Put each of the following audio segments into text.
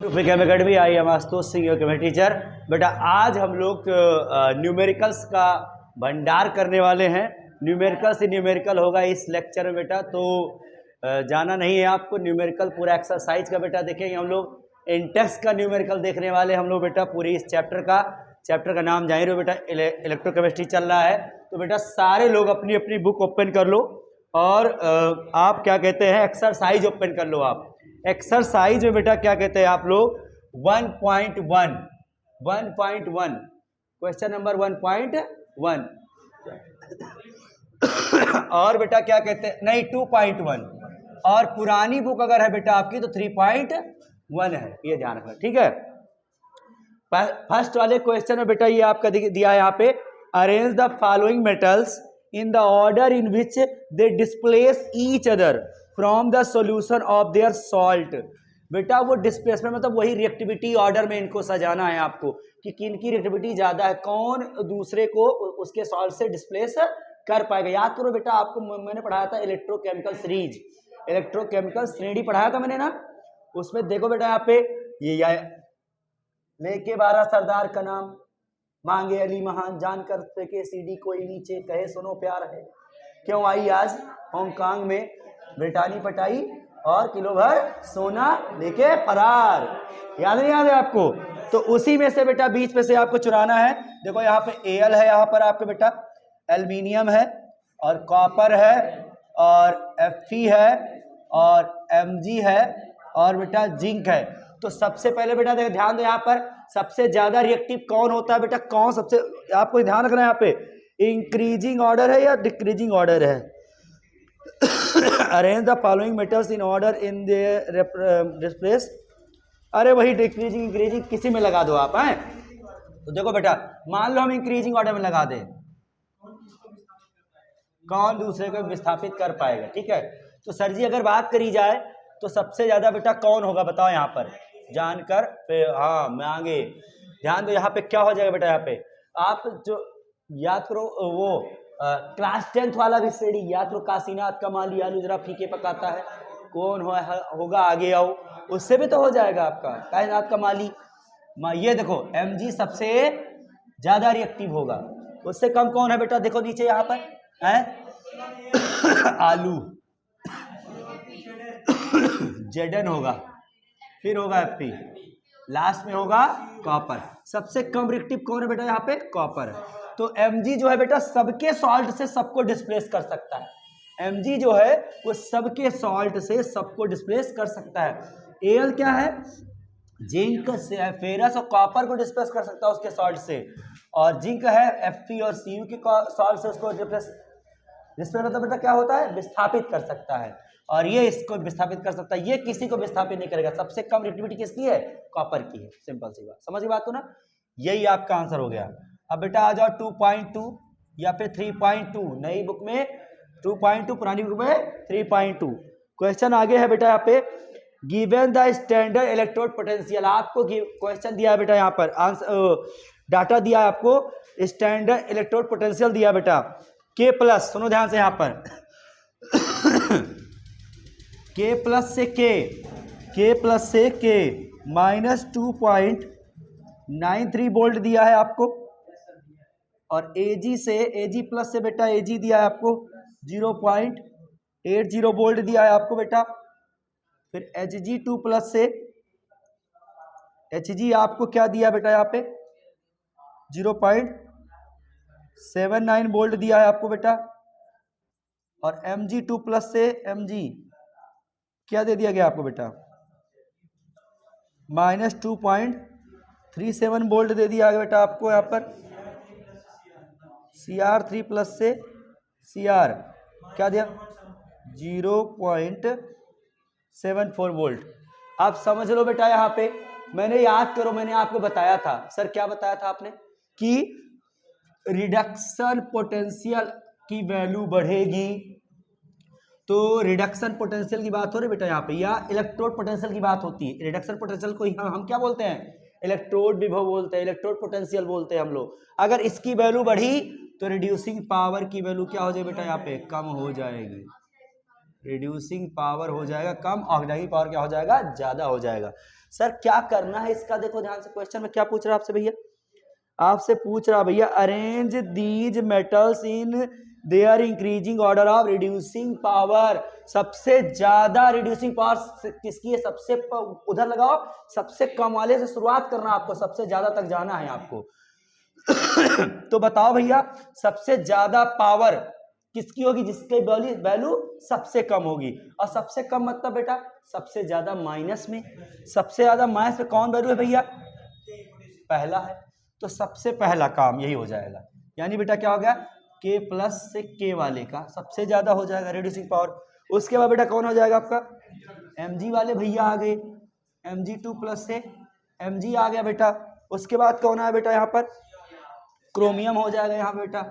विज्ञान academy I am Ashutosh Singh chemistry teacher. बेटा आज हम लोग न्यूमेरिकल्स का भंडार करने वाले हैं। न्यूमेरिकल से न्यूमेरिकल होगा इस लेक्चर में बेटा, तो जाना नहीं है आपको। न्यूमेरिकल पूरा एक्सरसाइज का बेटा देखेंगे हम लोग। इंटेक्स का न्यूमेरिकल देखने वाले हम लोग बेटा पूरी इस चैप्टर का नाम जान रहे हो बेटा, इलेक्ट्रोकेमिस्ट्री चल रहा है। तो बेटा सारे लोग अपनी अपनी बुक ओपन कर लो और आप क्या कहते हैं एक्सरसाइज ओपन कर लो। आप एक्सरसाइज में बेटा क्या कहते हैं आप लोग 1.1 क्वेश्चन नंबर 1.1 और बेटा क्या कहते हैं नहीं 2.1 और पुरानी बुक अगर है बेटा आपकी तो 3.1 है, ये ध्यान रखना ठीक है। फर्स्ट वाले क्वेश्चन में बेटा ये आपका दिया है यहाँ पे, arrange the following metals in the order in which they displace each other from the solution of their salt। बेटा वो डिस्प्लेसमेंट मतलब वही रिएक्टिविटी ऑर्डर में इनको सजाना है आपको कि किन की रिएक्टिविटी ज्यादा है, कौन दूसरे को उसके सॉल्ट से डिस्प्लेस कर पाएगा। याद करो बेटा आपको मैंने पढ़ाया था इलेक्ट्रोकेमिकल सीरीज, इलेक्ट्रोकेमिकल श्रेणी पढ़ाया था मैंने ना। उसमें देखो बेटा यहाँ पे ये लेके 12 सरदार का नाम, मांगे अली महान, जानकर फेंके सीडी कोई नीचे, कहे सुनो प्यार है, क्यों आई आज हांगकांग में ब्रिटानी पटाई और किलो भर सोना लेके फरार। याद नहीं याद है आपको? तो उसी में से बेटा बीच में से आपको चुराना है। देखो यहाँ पे एल है, यहाँ पर आपके बेटा एल्यूमिनियम है और कॉपर है और Fe है और Mg है और बेटा जिंक है। तो सबसे पहले बेटा देखो ध्यान दो, यहाँ पर सबसे ज्यादा रिएक्टिव कौन होता है बेटा, कौन सबसे, आपको ध्यान रखना है यहाँ पे इंक्रीजिंग ऑर्डर है या डिक्रीजिंग ऑर्डर है। Arrange the following metals in order in the displace, अरे वही डिक्रीजिंग इंक्रीजिंग किसी में लगा दो आप हैं। तो देखो बेटा मान लो हम इंक्रीजिंग ऑर्डर में लगा दें, कौन दूसरे को विस्थापित कर पाएगा, ठीक है। तो सर जी अगर बात करी जाए तो सबसे ज्यादा बेटा कौन होगा बताओ यहाँ पर, जानकर हाँ मांगे। ध्यान दो यहाँ पे क्या हो जाएगा बेटा, यहाँ पे आप जो याद करो वो क्लास 10th वाला भी श्रेणी याद करो, काशीनाथ कमाली आलू जरा फीके पकाता है, कौन होगा आगे आओ, उससे भी तो हो जाएगा आपका काशीनाथ कमाली। ये देखो Mg सबसे ज्यादा रिएक्टिव होगा, उससे कम कौन है बेटा, देखो नीचे यहाँ पर है आलू Zn होगा, फिर होगा Fe, लास्ट में होगा कॉपर। सबसे कम रिएक्टिव कौन है बेटा, यहाँ पे कॉपर है। तो Mg जो है बेटा सबके सॉल्ट से सबको डिस्प्लेस कर सकता है। Mg जो है वो सबके सॉल्ट से सबको डिस्प्लेस कर सकता है। Al क्या है, जिंक से फेरस और कॉपर को डिस्प्लेस कर सकता है उसके सॉल्ट से, और जिंक है Fe और Cu के सॉल्ट से उसको डिस्प्लेस मतलब बेटा क्या होता है, विस्थापित कर सकता है। और ये इसको विस्थापित कर सकता है, ये किसी को विस्थापित नहीं करेगा। सबसे कम रिएक्टिविटी किसकी है, कॉपर की है। सिंपल सी बात, समझ बात हो ना, यही आपका आंसर हो गया। अब बेटा आ जाओ 2.2 या फिर 3.2, नई बुक में 2.2, पुरानी बुक में 3.2। क्वेश्चन आगे है बेटा यहाँ पे, given the standard electrode potential. आपको क्वेश्चन दिया है बेटा, यहाँ पर आंसर डाटा दिया है आपको, स्टैंडर्ड इलेक्ट्रोड पोटेंशियल दिया बेटा K प्लस, सुनो ध्यान से यहाँ पर K प्लस से K माइनस 2.93 वोल्ट दिया है आपको, और Ag प्लस से बेटा Ag दिया है आपको 0.80 वोल्ट दिया है आपको बेटा। फिर Hg2 प्लस से Hg आपको क्या दिया बेटा, यहाँ पे 0.79 वोल्ट दिया है आपको बेटा, और Mg2 प्लस से Mg क्या दे दिया गया आपको बेटा, माइनस 2.37 वोल्ट दे दिया गया बेटा आपको यहाँ पर। Cr3 प्लस से Cr क्या दिया 0.74 वोल्ट। आप समझ लो बेटा यहाँ पे मैंने याद करो, मैंने आपको बताया था, सर क्या बताया था आपने कि रिडक्शन पोटेंशियल की वैल्यू बढ़ेगी, तो रिडक्शन पोटेंशियल की बात हो रही बेटा यहाँ पे, या इलेक्ट्रोड पोटेंशियल की बात होती है। रिडक्शन पोटेंशियल को हम क्या बोलते हैं, इलेक्ट्रोड विभव बोलते हैं, इलेक्ट्रोड पोटेंशियल बोलते हैं हम लोग। अगर इसकी वैल्यू बढ़ी तो रिड्यूसिंग पावर की वैल्यू क्या हो जाएगी बेटा, यहाँ पे कम हो जाएगी। रिड्यूसिंग पावर हो जाएगा कम, ऑक्सीडाइजिंग पावर क्या हो जाएगा, ज्यादा हो जाएगा। सर क्या करना है इसका, देखो ध्यान से क्वेश्चन में क्या पूछ रहा है आपसे भैया, आपसे पूछ रहा भैया arrange these metals in their increasing order of reducing power. सबसे ज्यादा रिड्यूसिंग पावर किसकी है, सबसे उधर लगाओ, सबसे कम वाले से शुरुआत करना आपको, सबसे ज्यादा तक जाना है आपको। तो बताओ भैया सबसे ज्यादा पावर किसकी होगी, जिसकी वैल्यू सबसे कम होगी। और सबसे कम मतलब बेटा सबसे ज्यादा माइनस में, सबसे ज्यादा माइनस में कौन वैल्यू है भैया, पहला है। तो सबसे पहला काम यही हो जाएगा, यानी बेटा क्या हो गया, के प्लस से के वाले का सबसे ज्यादा हो जाएगा रिड्यूसिंग पावर। उसके बाद बेटा कौन हो जाएगा आपका, mg वाले भैया आ गए, mg2 प्लस से mg आ गया बेटा। उसके बाद कौन आया बेटा, यहाँ पर क्रोमियम हो जाएगा, यहाँ बेटा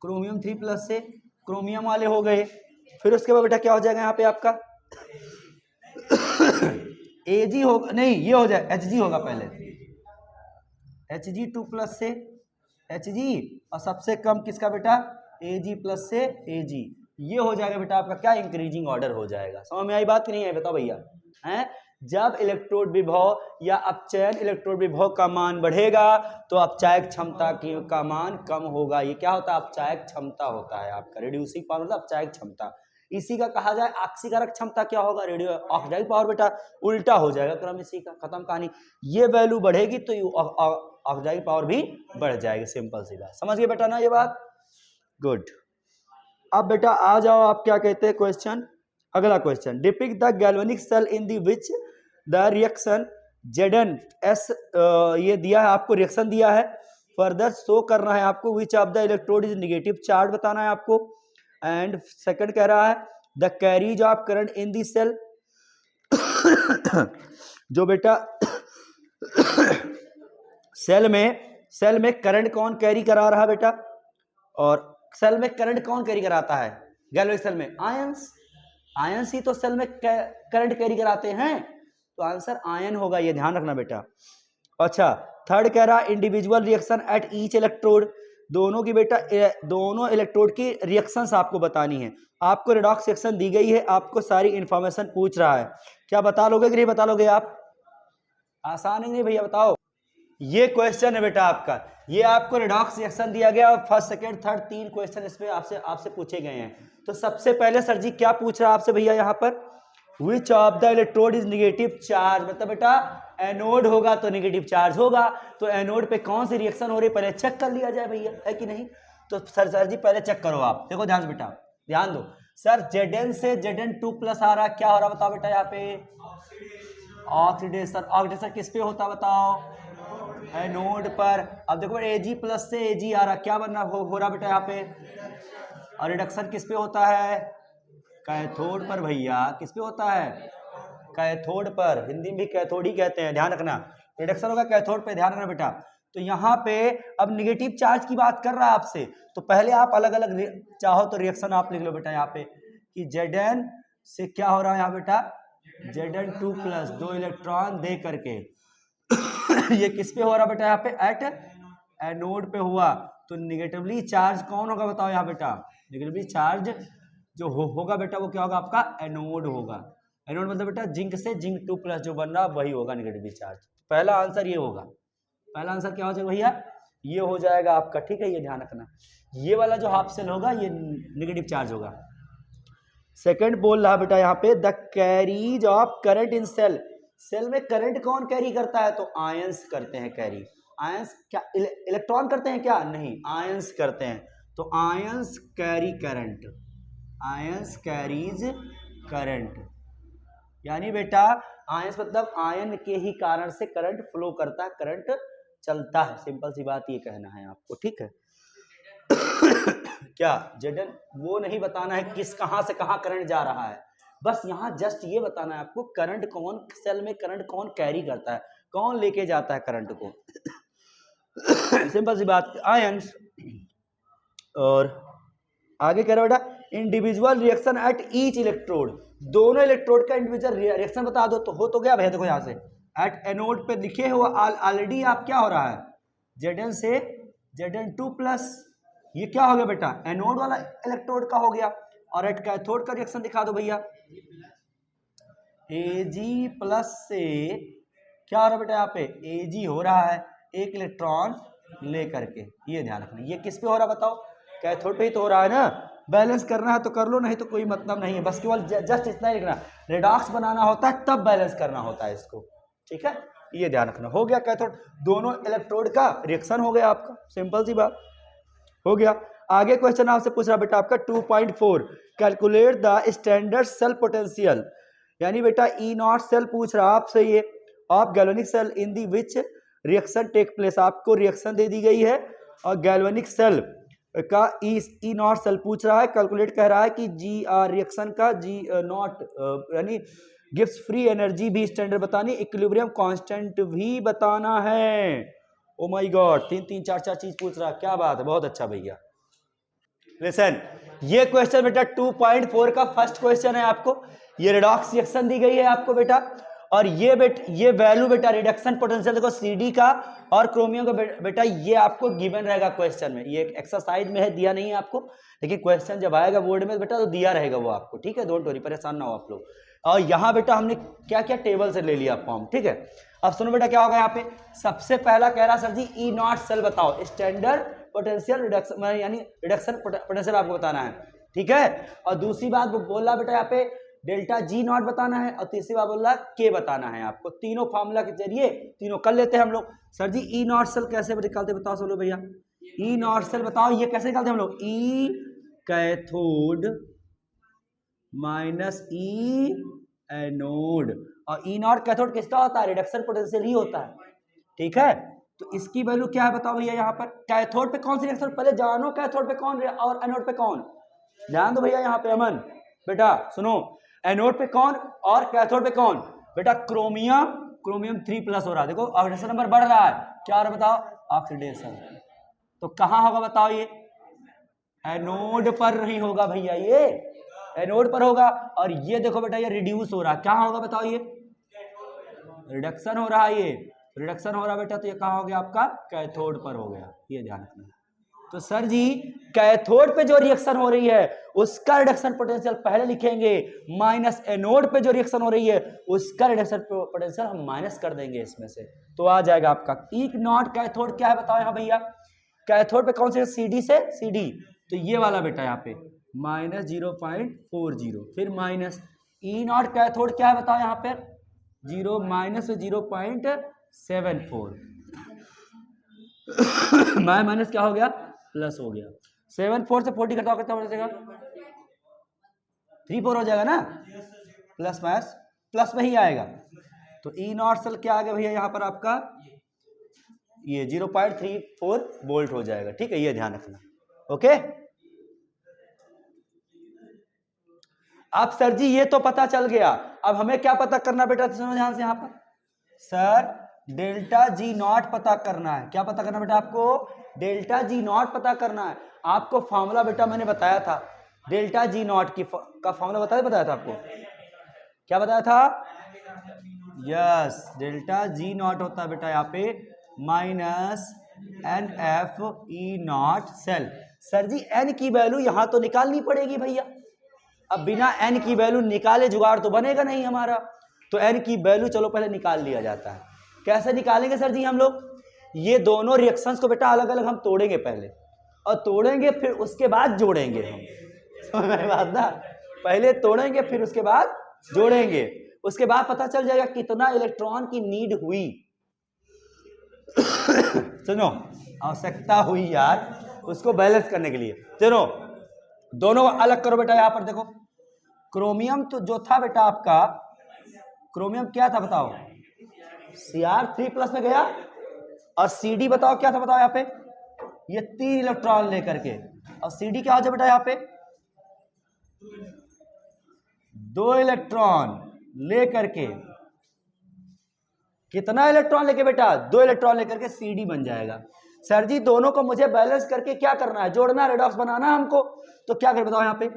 क्रोमियम 3 प्लस से क्रोमियम वाले हो गए। फिर उसके बाद बेटा क्या हो जाएगा यहाँ पे आपका Ag होगा, नहीं ये हो जाए Hg होगा पहले, Hg2 प्लस से Hg, और सबसे कम किसका बेटा, Ag प्लस से Ag। ये हो जाएगा बेटा आपका क्या, इंक्रीजिंग ऑर्डर हो जाएगा। समझ में आई बात कि नहीं है, बताओ भैया हैं। जब इलेक्ट्रोड विभव या अपचयन इलेक्ट्रोड विभव का मान बढ़ेगा तो अपचायक क्षमता का मान कम होगा। ये क्या होता है, अपचायक क्षमता होता है आपका, रिड्यूसिंग पावर मतलब अपचायक क्षमता। इसी का कहा जाए ऑक्सीकारक क्षमता क्या होगा, रेडियो ऑक्सीडाइजिंग पावर बेटा उल्टा हो जाएगा क्रम, इसी का खत्म कहानी। ये वैल्यू बढ़ेगी तो ऑक्सीडाइजिंग पावर भी बढ़ जाएगी, सिंपल सी बात, समझ गए बेटा ना ये बात, गुड। अब बेटा आ जाओ, आप क्या कहते हैं क्वेश्चन, अगला question, depict the galvanic cell in the which the reaction Zn(S) ये दिया है आपको, रिएक्शन दिया है, फर्दर शो करना है आपको which of the electrode is negative charge बताना है आपको। एंड सेकंड कह रहा है the carries of current in the cell, जो बेटा सेल में करंट कौन कैरी करा रहा है बेटा, और सेल में करंट कौन कैरी कराता है, गैल्वेनिक सेल में आयंस ही तो सेल में करंट कैरी कराते हैं, तो आंसर आयन होगा, ये ध्यान रखना बेटा। अच्छा थर्ड कह रहा individual reaction at each electrode, दोनों की बेटा दोनों इलेक्ट्रोड की रिएक्शंस आपको बतानी है। आपको रेडॉक्स रिएक्शन दी गई है, आपको सारी इंफॉर्मेशन पूछ रहा है, क्या बता लोगे कि नहीं बता लोगे आप, आसान है नहीं भैया बताओ। ये क्वेश्चन है बेटा आपका, ये आपको रेडॉक्स रिएक्शन दिया गया और फर्स्ट सेकंड थर्ड 3 क्वेश्चन इसमें आपसे पूछे गए हैं। तो सबसे पहले सर जी क्या पूछ रहा है आपसे भैया यहाँ पर, विच of the electrode is negative charge, मतलब बेटा एनोड होगा तो नेगेटिव चार्ज होगा, तो एनोड पे कौन सी रिएक्शन हो रही है पहले चेक कर लिया जाए भैया, है कि नहीं। तो सर जी पहले चेक करो आप, देखो ध्यान से बेटा ध्यान दो। सर Zn से Zn2 प्लस आ रहा, क्या हो रहा बताओ बेटा यहाँ पे, ऑक्सीडेशन। ऑक्सीडेशन किस पे होता बताओ, एनोड पर। अब देखो Ag प्लस से Ag आ रहा, क्या बनना हो रहा बेटा यहाँ पे, और रिडक्शन किस पे होता है, कैथोड पर भैया, किस पे होता है, कैथोड पर, हिंदी में भी कैथोड ही कहते हैं, ध्यान रखना, रिडक्शन होगा कैथोड पे, ध्यान रखना बेटा। तो यहाँ पे अब नेगेटिव चार्ज की बात कर रहा है आपसे, तो पहले आप अलग अलग चाहो तो रिएक्शन आप लिख लो बेटा यहाँ पे, कि Zn से क्या हो रहा है यहाँ बेटा, Zn2 प्लस 2 इलेक्ट्रॉन दे करके ये किस पे हो रहा बेटा, यहाँ पे एट एनोड पे हुआ, तो निगेटिवली चार्ज कौन होगा बताओ यहाँ बेटा, निगेटिवली चार्ज जो होगा बेटा वो क्या होगा आपका, एनोड होगा। एनोड मतलब बेटा जिंक से जिंक 2 प्लस जो बन रहा वही होगा नेगेटिव चार्ज। पहला आंसर ये होगा, पहला आंसर क्या हो जाएगा भैया, ये हो जाएगा आपका, ठीक है, ये ध्यान रखना, ये वाला जो हाफ सेल होगा ये नेगेटिव चार्ज होगा। सेकंड बोल रहा बेटा यहाँ पे the carries of current in cell, cell में करंट कौन कैरी करता है, तो आयंस करते हैं कैरी, आयंस क्या इलेक्ट्रॉन करते हैं क्या, नहीं आयंस करते हैं, तो ions carry current, ions carries current, यानी बेटा आयंस मतलब आयन के ही कारण से करंट फ्लो करता है, करंट चलता है, सिंपल सी बात ये कहना है आपको, ठीक है। क्या Zn वो नहीं बताना है किस कहां से कहां करंट जा रहा है, बस यहाँ जस्ट ये बताना है आपको करंट कौन, सेल में करंट कौन कैरी करता है, कौन लेके जाता है करंट को सिंपल सी बात, आयंस। और आगे कह रहा बेटा individual reaction at each electrode, दोनों इलेक्ट्रोड का इंडिविजुअल रिएक्शन बता दो, तो हो तो गया भैया, देखो यहाँ से एट एनोड पे लिखे हुआ ऑलरेडी आप क्या हो रहा है, Zn से Zn2 प्लस, ये क्या हो गया बेटा एनोड वाला इलेक्ट्रोड का हो गया, और एट कैथोड का रिएक्शन दिखा दो भैया। Ag प्लस से क्या हो रहा है बेटा यहाँ पे, Ag हो रहा है एक इलेक्ट्रॉन लेकर के, ये ध्यान रखना। ये किस पे हो रहा है बताओ, कैथोड पे ही तो हो रहा है ना। बैलेंस करना है तो कर लो, नहीं तो कोई मतलब नहीं है। बस केवल जस्ट इतना ही लिखना, रेडॉक्स बनाना होता है तब बैलेंस करना होता है इसको, ठीक है, ये ध्यान रखना। हो गया कैथोड, दोनों इलेक्ट्रोड का रिएक्शन हो गया आपका, सिंपल सी बात हो गया। आगे क्वेश्चन आपसे पूछ रहा बेटा आपका 2.4, calculate the standard cell potential, यानी बेटा ई नॉट सेल पूछ रहा आपसे ये, of galvanic cell in the which reaction take place, आपको रिएक्शन दे दी गई है और गैल्वेनिक सेल का ई नॉट सेल पूछ रहा है, कैलकुलेट कह रहा है कि जी रिएक्शन का जी नॉट यानी गिव्स फ्री एनर्जी भी स्टैंडर्ड बतानी, इक्विलिब्रियम कांस्टेंट भी बताना है। ओ माय गॉड, 3 4 चीज पूछ रहा है, क्या बात है, बहुत अच्छा भैया। लिसन, ये क्वेश्चन बेटा 2.4 का फर्स्ट क्वेश्चन है आपको। ये रिडॉक्स रिएक्शन दी गई है आपको बेटा, और ये वैल्यू बेटा रिडक्शन पोटेंशियल देखो सीडी का और क्रोमियम का बेटा ये आपको गिवन रहेगा क्वेश्चन में। ये एक्सरसाइज में है, दिया नहीं है आपको, लेकिन क्वेश्चन जब आएगा बोर्ड में बेटा तो दिया रहेगा वो आपको, ठीक है, डोंट वरी, परेशान ना हो आप लोग। और यहाँ बेटा हमने क्या क्या टेबल से ले लिया फॉर्म, ठीक है। अब सुनो बेटा क्या होगा यहाँ पे, सबसे पहला कह रहा sir ji E not cell बताओ, स्टैंडर्ड पोटेंशियल रिडक्शन यानी रिडक्शन पोटेंशियल आपको बताना है, ठीक है। और दूसरी बात वो बोल रहा बेटा यहाँ पे डेल्टा जी नॉट बताना है, और तीसरी बात बोल रहा के बताना है आपको। तीनों फॉर्मूला के जरिए तीनों कर लेते हैं हम लोग। Sir ji E not cell कैसे निकालते बताओ सब लोग भैया, ई नॉट सेल बताओ ये कैसे निकालते हम लोग, ई कैथोड माइनस ई एनोड, और ई नॉट कैथोड किसका होता है, रिडक्शन पोटेंशियल ही होता है, ठीक है। तो इसकी वैल्यू क्या है बताओ भैया, यहाँ पर कैथोड पे कौन सी रिएक्शन, पहले जानो कैथोड पे कौन और एनोड पे कौन, ध्यान दो भैया यहाँ पे अमन बेटा सुनो, एनोड पे कौन और कैथोड पे कौन बेटा, क्रोमियम 3+ हो रहा है, देखो ऑक्सीडेशन नंबर बढ़ रहा है, क्या हो रहा है बताओ, ऑक्सीडेशन। तो कहां होगा बताओ, ये एनोड पर नहीं होगा भैया, ये एनोड पर होगा। और ये देखो बेटा ये रिड्यूस हो रहा है, क्या होगा बताओ, ये रिडक्शन हो रहा है, ये रिडक्शन हो रहा है बेटा, तो ये कहां हो गया आपका, कैथोड पर हो गया, ये ध्यान रखना। तो सर जी कैथोड पे जो रिएक्शन हो रही है उसका रिडक्शन पोटेंशियल पहले लिखेंगे, माइनस एनोड पे जो रिएक्शन हो रही है उसका रिडक्शन पोटेंशियल हम माइनस कर देंगे इसमें से, तो आ जाएगा आपका ई नॉट कैथोड क्या है बताओ यहाँ भैया, कैथोड पे कौन से सीडी से सीडी, तो ये वाला बेटा यहाँ पे माइनस 0.40, फिर माइनस ई नॉट कैथोड क्या है बताओ यहाँ पे 0 माइनस 0.74 माइनस क्या हो गया प्लस हो गया, 74 से 40 घटाओ कितना हो जाएगा 34 हो जाएगा ना, प्लस माइनस प्लस में ही आएगा। तो ई नॉट सेल क्या आ गया भैया यहाँ पर आपका ये 0.34 वोल्ट हो जाएगा, ठीक है, ये ध्यान रखना, ओके। अब सर जी ये तो पता चल गया, अब हमें क्या पता करना बेटा, सुनो ध्यान से यहाँ पर, सर डेल्टा जी नॉट पता करना है, क्या पता करना बेटा आपको, डेल्टा जी नॉट पता करना है। आपको फॉर्मूला बेटा मैंने बताया था, डेल्टा जी नॉट का फॉर्मूला बताया था आपको, क्या बताया था, यस डेल्टा जी नॉट होता है बेटा यहाँ पे minus N F E not cell. Sir ji N की वैल्यू यहां तो निकालनी पड़ेगी भैया, अब बिना एन की वैल्यू निकाले जुगाड़ तो बनेगा नहीं हमारा, तो एन की वैल्यू चलो पहले निकाल लिया जाता है। कैसे निकालेंगे सर जी हम लोग, ये दोनों रिएक्शंस को बेटा अलग अलग हम तोड़ेंगे पहले, और तोड़ेंगे फिर उसके बाद जोड़ेंगे हम, समझ में बात ना, पहले तोड़ेंगे फिर उसके बाद जोड़ेंगे, उसके बाद पता चल जाएगा कितना इलेक्ट्रॉन की नीड हुई सुनो आवश्यकता हुई यार उसको बैलेंस करने के लिए। चलो दोनों अलग करो बेटा, यहां पर देखो क्रोमियम तो जो था बेटा आपका, क्रोमियम क्या था बताओ, Cr3+ में गया, और Cd बताओ क्या था बताओ यहाँ पे, ये 3 इलेक्ट्रॉन लेकर के, और Cd क्या हो जाए बेटा यहाँ पे 2 इलेक्ट्रॉन लेकर के, कितना इलेक्ट्रॉन लेके बेटा 2 इलेक्ट्रॉन लेकर के Cd बन जाएगा। सर जी दोनों को मुझे बैलेंस करके क्या करना है, जोड़ना, रेडॉक्स बनाना हमको, तो क्या कर बताओ यहाँ पे,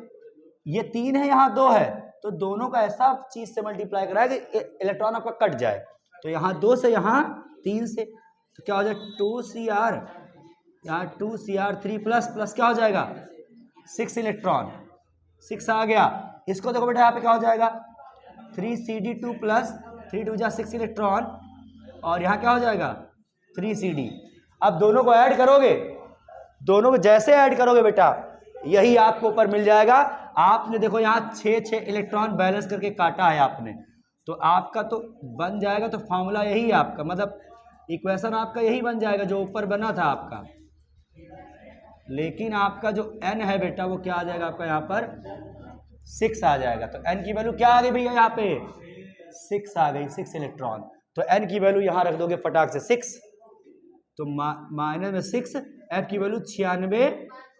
ये 3 है यहाँ 2 है, तो दोनों का ऐसा चीज से मल्टीप्लाई कराया कि इलेक्ट्रॉन आपका कट जाए, तो यहाँ 2 से यहाँ 3 से, तो क्या हो जाए 2Cr, यहाँ 2Cr3+ प्लस क्या हो जाएगा 6 इलेक्ट्रॉन, 6 आ गया। इसको देखो बेटा यहाँ पे क्या हो जाएगा 3CD2 प्लस 3 2 जा 6 इलेक्ट्रॉन, और यहाँ क्या हो जाएगा 3CD। अब दोनों को ऐड करोगे, दोनों को जैसे ऐड करोगे बेटा यही आपको ऊपर मिल जाएगा। आपने देखो यहाँ 6 इलेक्ट्रॉन बैलेंस करके काटा है आपने, तो आपका तो बन जाएगा, तो फॉर्मूला यही है आपका, मतलब इक्वेशन आपका यही बन जाएगा जो ऊपर बना था आपका। लेकिन आपका जो n है बेटा वो क्या आ जाएगा आपका यहाँ पर 6 आ जाएगा। तो n की वैल्यू क्या आ गई भैया यहाँ पे 6 आ गई, 6 इलेक्ट्रॉन। तो n की वैल्यू यहाँ रख दोगे फटाक से 6, तो माइनस में 6, f की वैल्यू 96,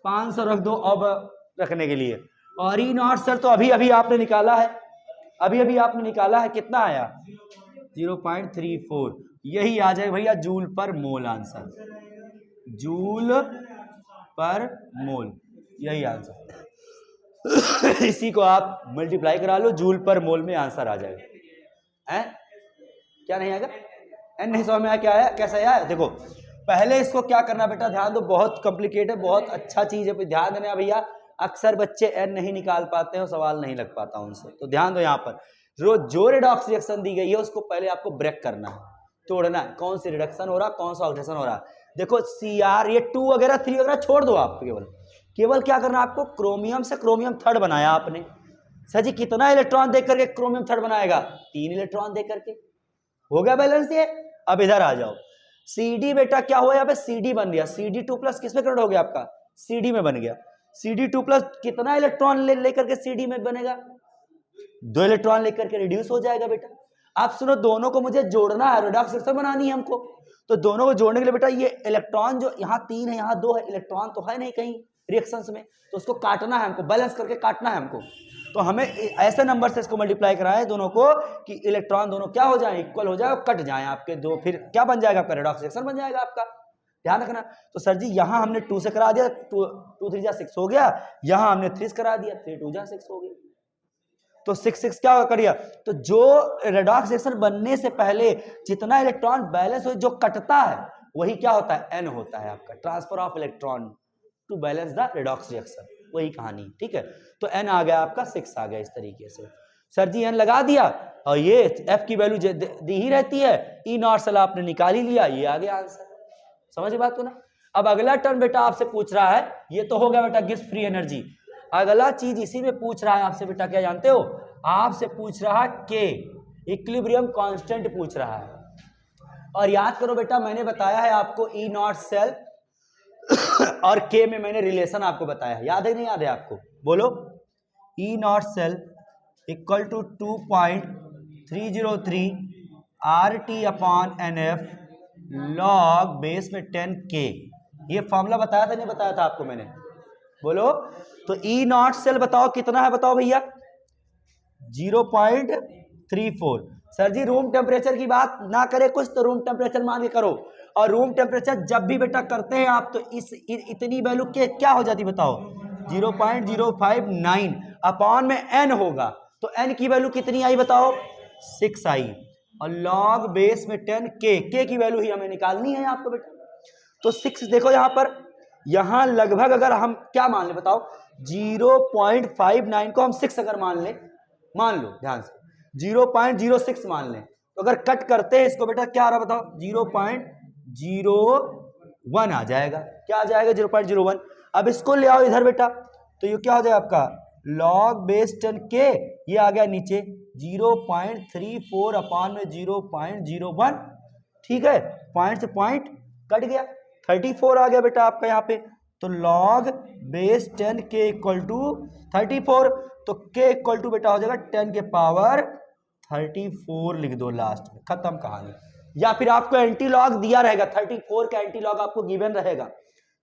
500 रख दो अब रखने के लिए। और ई नॉट सर तो अभी अभी आपने निकाला है, अभी अभी आपने निकाला है, कितना आया 0.34, यही आ जाएगा भैया जूल पर मोल आंसर, जूल पर मोल, यही आंसर। इसी को आप मल्टीप्लाई करा लो, जूल पर मोल में आंसर आ जाएगा। हैं क्या नहीं आएगा, एन नहीं समझ में आया क्या आया, कैसा आया? देखो पहले इसको क्या करना बेटा, ध्यान दो, बहुत कॉम्प्लिकेटेड, बहुत अच्छा चीज है, ध्यान देना भैया। अक्सर बच्चे एन नहीं निकाल पाते हैं, सवाल नहीं लग पाता उनसे, तो ध्यान दो यहाँ पर जो रेडॉक्स रिएक्शन दी गई है उसको पहले आपको ब्रेक करना है, तोड़ना है, कौन सी रिडक्शन हो रहा, कौन सा ऑक्सीडेशन हो रहा। देखो Cr ये 2 वगैरह 3 वगैरह छोड़ दो, आप केवल क्या करना है आपको, क्रोमियम से क्रोमियम थर्ड बनाया आपने। सर जी कितना इलेक्ट्रॉन देख करके क्रोमियम थर्ड बनाएगा, 3 इलेक्ट्रॉन देख करके, हो गया बैलेंस ये। अब इधर आ जाओ, CD बेटा क्या हुआ यहाँ पे, CD बन गया, CD2 प्लस किस में कन्वर्ट हो गया आपका, CD में बन गया। CD2 प्लस कितना इलेक्ट्रॉन लेकर के CD में बनेगा, 2 इलेक्ट्रॉन लेकर के रिड्यूस हो जाएगा बेटा। आप सुनो, दोनों को मुझे जोड़ना है, रेडॉक्स रिएक्शन बनानी है हमको, तो दोनों को जोड़ने के लिए बेटा ये इलेक्ट्रॉन जो यहाँ 3 है यहाँ 2 है, इलेक्ट्रॉन तो है नहीं कहीं रिएक्शंस में, तो उसको काटना है हमको, बैलेंस करके काटना है हमको। तो हमें ऐसे नंबर से इसको मल्टीप्लाई कराए दोनों को कि इलेक्ट्रॉन दोनों क्या हो जाए, इक्वल हो जाए और कट जाए आपके दो, फिर क्या बन जाएगा आपका, रेडॉक्स रिएक्शन बन जाएगा आपका। ध्यान रखना। तो सर जी यहाँ हमने 2 से करा दिया, 2 3 जा 6 हो गया, यहाँ हमने 3 से करा दिया, 3 2 जा 6 हो गया, तो 6 6 क्या करिए, तो जो रेडॉक्स रिएक्शन बनने से पहले जितना इलेक्ट्रॉन बैलेंस हो, जो कटता है वही क्या होता है, एन होता है आपका, transfer of electron to balance the redox reaction, वही कहानी, ठीक है। तो एन आ गया आपका 6 आ गया इस तरीके से। सर जी एन लगा दिया, और ये एफ की वैल्यू दी ही रहती है, ई नॉट सेल आपने निकाल ही लिया, ये आ गया आंसर। समझ बात को ना। अब अगला टर्म बेटा आपसे पूछ रहा है, ये तो हो गया बेटा गिब्स फ्री एनर्जी। अगला चीज इसी में पूछ रहा है आपसे बेटा, क्या जानते हो, आपसे पूछ रहा है के, इक्विलिब्रियम कांस्टेंट पूछ रहा है। और याद करो बेटा, मैंने बताया है आपको ई नॉट सेल और के में मैंने रिलेशन आपको बताया है, याद है नहीं याद है आपको, बोलो। E not cell equal to 2.303 RT upon NF log base में 10K, ये फॉर्मूला बताया था नहीं बताया था आपको मैंने, बोलो। तो ई नॉट सेल बताओ कितना है, बताओ भैया 0.34। सर जी रूम टेम्परेचर की बात ना करे कुछ, तो रूम टेम्परेचर मान के करो, और रूम टेम्परेचर जब भी बेटा करते हैं आप, तो इतनी वैल्यू के क्या हो जाती बताओ, 0.059 अपॉन में n होगा, तो n की वैल्यू कितनी आई बताओ 6 आई, और लॉग बेस में 10K की वैल्यू ही हमें निकालनी है आपको बेटा। तो 6 देखो यहाँ पर, यहाँ लगभग अगर हम क्या मान ले बताओ, 0.59 को हम 6 अगर मान लो ध्यान से 0.06 मान लें, तो अगर कट करते हैं इसको बेटा क्या आ रहा बताओ, 0.01 आ जाएगा, क्या आ जाएगा 0.01। अब इसको ले आओ इधर बेटा, तो ये क्या हो जाएगा आपका लॉग बेस 10K, ये आ गया नीचे 0.34 अपॉन में 0.01, ठीक है, पॉइंट से पॉइंट कट गया, 34 आ गया बेटा आपका यहाँ पे। तो log base 10K equal to 34, तो K इक्वल टू बेटा हो जाएगा 10 के पावर 34 लिख दो लास्ट में, खत्म कहानी। या फिर आपको एंटी लॉग दिया रहेगा, 34 का एंटी लॉग आपको गिवन रहेगा,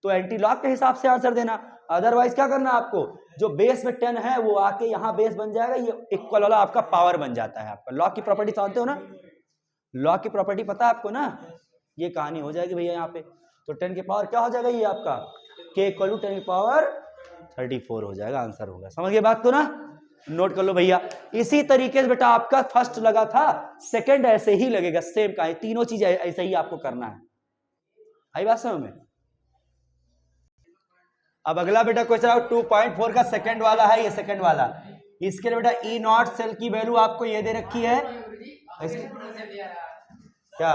तो एंटी लॉग के हिसाब से आंसर देना, अदरवाइज क्या करना आपको, जो बेस में 10 है वो आके यहाँ बेस बन जाएगा, ये इक्वल वाला आपका पावर बन जाता है आपका। लॉग की प्रॉपर्टी जानते हो ना, लॉग की प्रॉपर्टी पता है आपको ना, ये कहानी हो जाएगी भैया यहाँ पे। तो 10 के पावर क्या हो जाएगा ये आपका, K इक्वल टू 10 के पावर 34 हो जाएगा, आंसर होगा। समझ गए बात को ना, नोट कर लो भैया। इसी तरीके से बेटा आपका फर्स्ट लगा था, सेकंड ऐसे ही लगेगा, सेम का, तीनों चीज ऐसे ही आपको करना है। आई बात समझ में। अब अगला बेटा क्वेश्चन आओ 2.4 का सेकंड वाला है, ये सेकंड वाला। इसके लिए बेटा ई नॉट सेल की वैल्यू आपको ये दे रखी है, क्या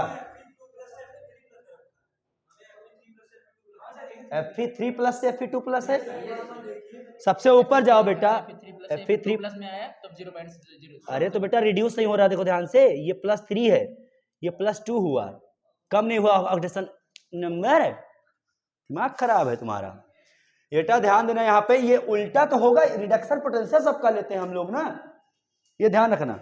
Fe3+ से Fe2+ है। सबसे ऊपर जाओ बेटा, Fe3 प्लस में आया तो 0.0। अरे तो बेटा रिड्यूस नहीं हो रहा, देखो ध्यान से, ये +3 है, ये +2 हुआ, कम नहीं हुआ ऑक्सीडेशन नंबर। दिमाग खराब है तुम्हारा बेटा, ध्यान देना यहाँ पे, ये उल्टा तो होगा, रिडक्शन पोटेंशियल सबका लेते हैं हम लोग ना, ये ध्यान रखना।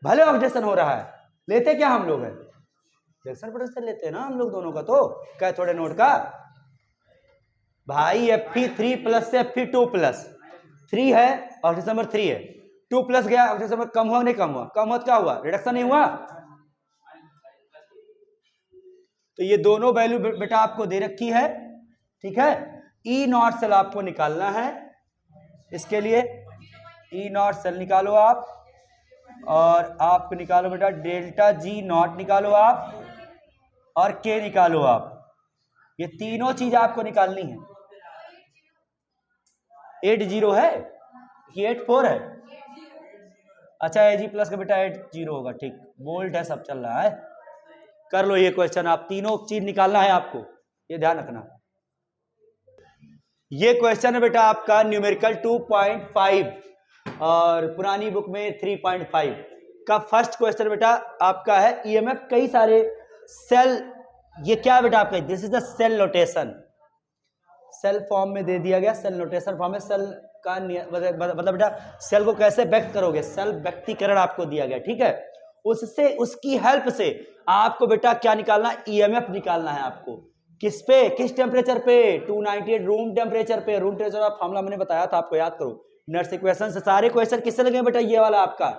भले ऑक्सीडेशन हो रहा है, लेते क्या हम लोग है, रिडक्शन पोटेंशियल लेते हैं ना हम लोग दोनों का, तो कैथोड एनोड का भाई। Fe3+ से Fe2+, 3 है ऑक्सीडेशन नंबर 3 है, 2+ गया ऑक्सीडेशन नंबर कम हुआ नहीं, कम हुआ, कम हुआ तो क्या हुआ, रिडक्शन नहीं हुआ। तो ये दोनों वैल्यू बेटा आपको दे रखी है, ठीक है। ई नॉट सेल आपको निकालना है, इसके लिए ई नॉट सेल निकालो आप, और आपको निकालो बेटा डेल्टा जी नॉट निकालो आप, और के निकालो आप, ये तीनों चीज आपको निकालनी है। 80 है कि 84 है, अच्छा Ag+ का बेटा 80 होगा, ठीक, बोल्ट है, सब चल रहा है, कर लो ये क्वेश्चन, आप तीनों चीज निकालना है आपको, ये ध्यान रखना। ये क्वेश्चन है बेटा आपका न्यूमेरिकल 2.5 और पुरानी बुक में 3.5 का फर्स्ट क्वेश्चन बेटा आपका है। ईएमएफ कई सारे सेल, ये क्या बेटा आपका, this is the cell notation, cell form में दे दिया गया, सेल नोटेशन फॉर्म में सेल का मतलब बेटा सेल को कैसे व्यक्त करोगे, सेल व्यक्तिकरण आपको दिया गया, ठीक है। उससे, उसकी हेल्प से आपको बेटा क्या निकालना, ईएमएफ निकालना है आपको, किस पे, किस टेम्परेचर पे, 298 रूम टेम्परेचर पे। रूम टेम्परेचर का फॉर्मूला मैंने बताया था आपको, याद करो। नर्स इक्वेशन से सारे क्वेश्चन किससे लगे बेटा, ये वाला आपका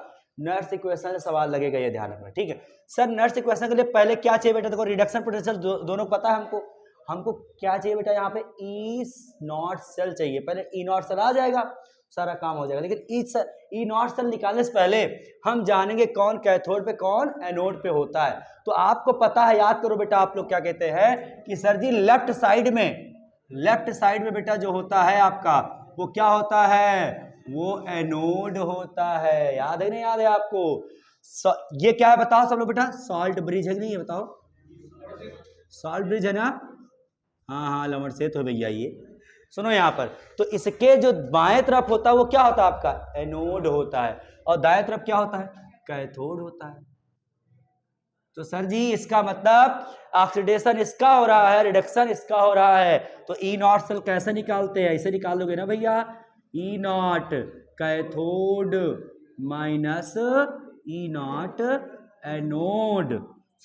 नर्स इक्वेशन से सवाल लगेगा, ये ध्यान रखना, ठीक है। सर नर्स इक्वेशन के लिए पहले क्या चाहिए बेटा, देखो रिडक्शन पोटेंशियल दोनों को पता है हमको, हमको क्या चाहिए बेटा, यहाँ पे ई नॉट सेल चाहिए, पहले ई नॉट सेल आ जाएगा, सारा काम हो जाएगा। लेकिन ई नॉट सेल निकालने से पहले हम जानेंगे कौन कैथोड पे कौन एनोड पे होता है। तो आपको पता है, याद करो बेटा, आप लोग क्या कहते हैं कि सर जी लेफ्ट साइड में बेटा जो होता है आपका, वो क्या होता है, वो एनोड होता है, याद है नहीं याद है आपको। ये क्या है बताओ सब लोग बेटा, सॉल्ट ब्रिज है कि नहीं, ये बताओ, सॉल्ट ब्रिज है ना, हाँ लमर से तो भैया। ये सुनो यहाँ पर, तो इसके जो बाएं तरफ होता है वो क्या होता है आपका, एनोड होता है, और दाएं तरफ क्या होता है, कैथोड होता है। तो सर जी इसका मतलब ऑक्सीडेशन इसका हो रहा है, रिडक्शन इसका हो रहा है, तो ई नॉट सेल कैसे निकालते हैं, इसे निकाल दोगे ना भैया, E not cathode minus E not anode.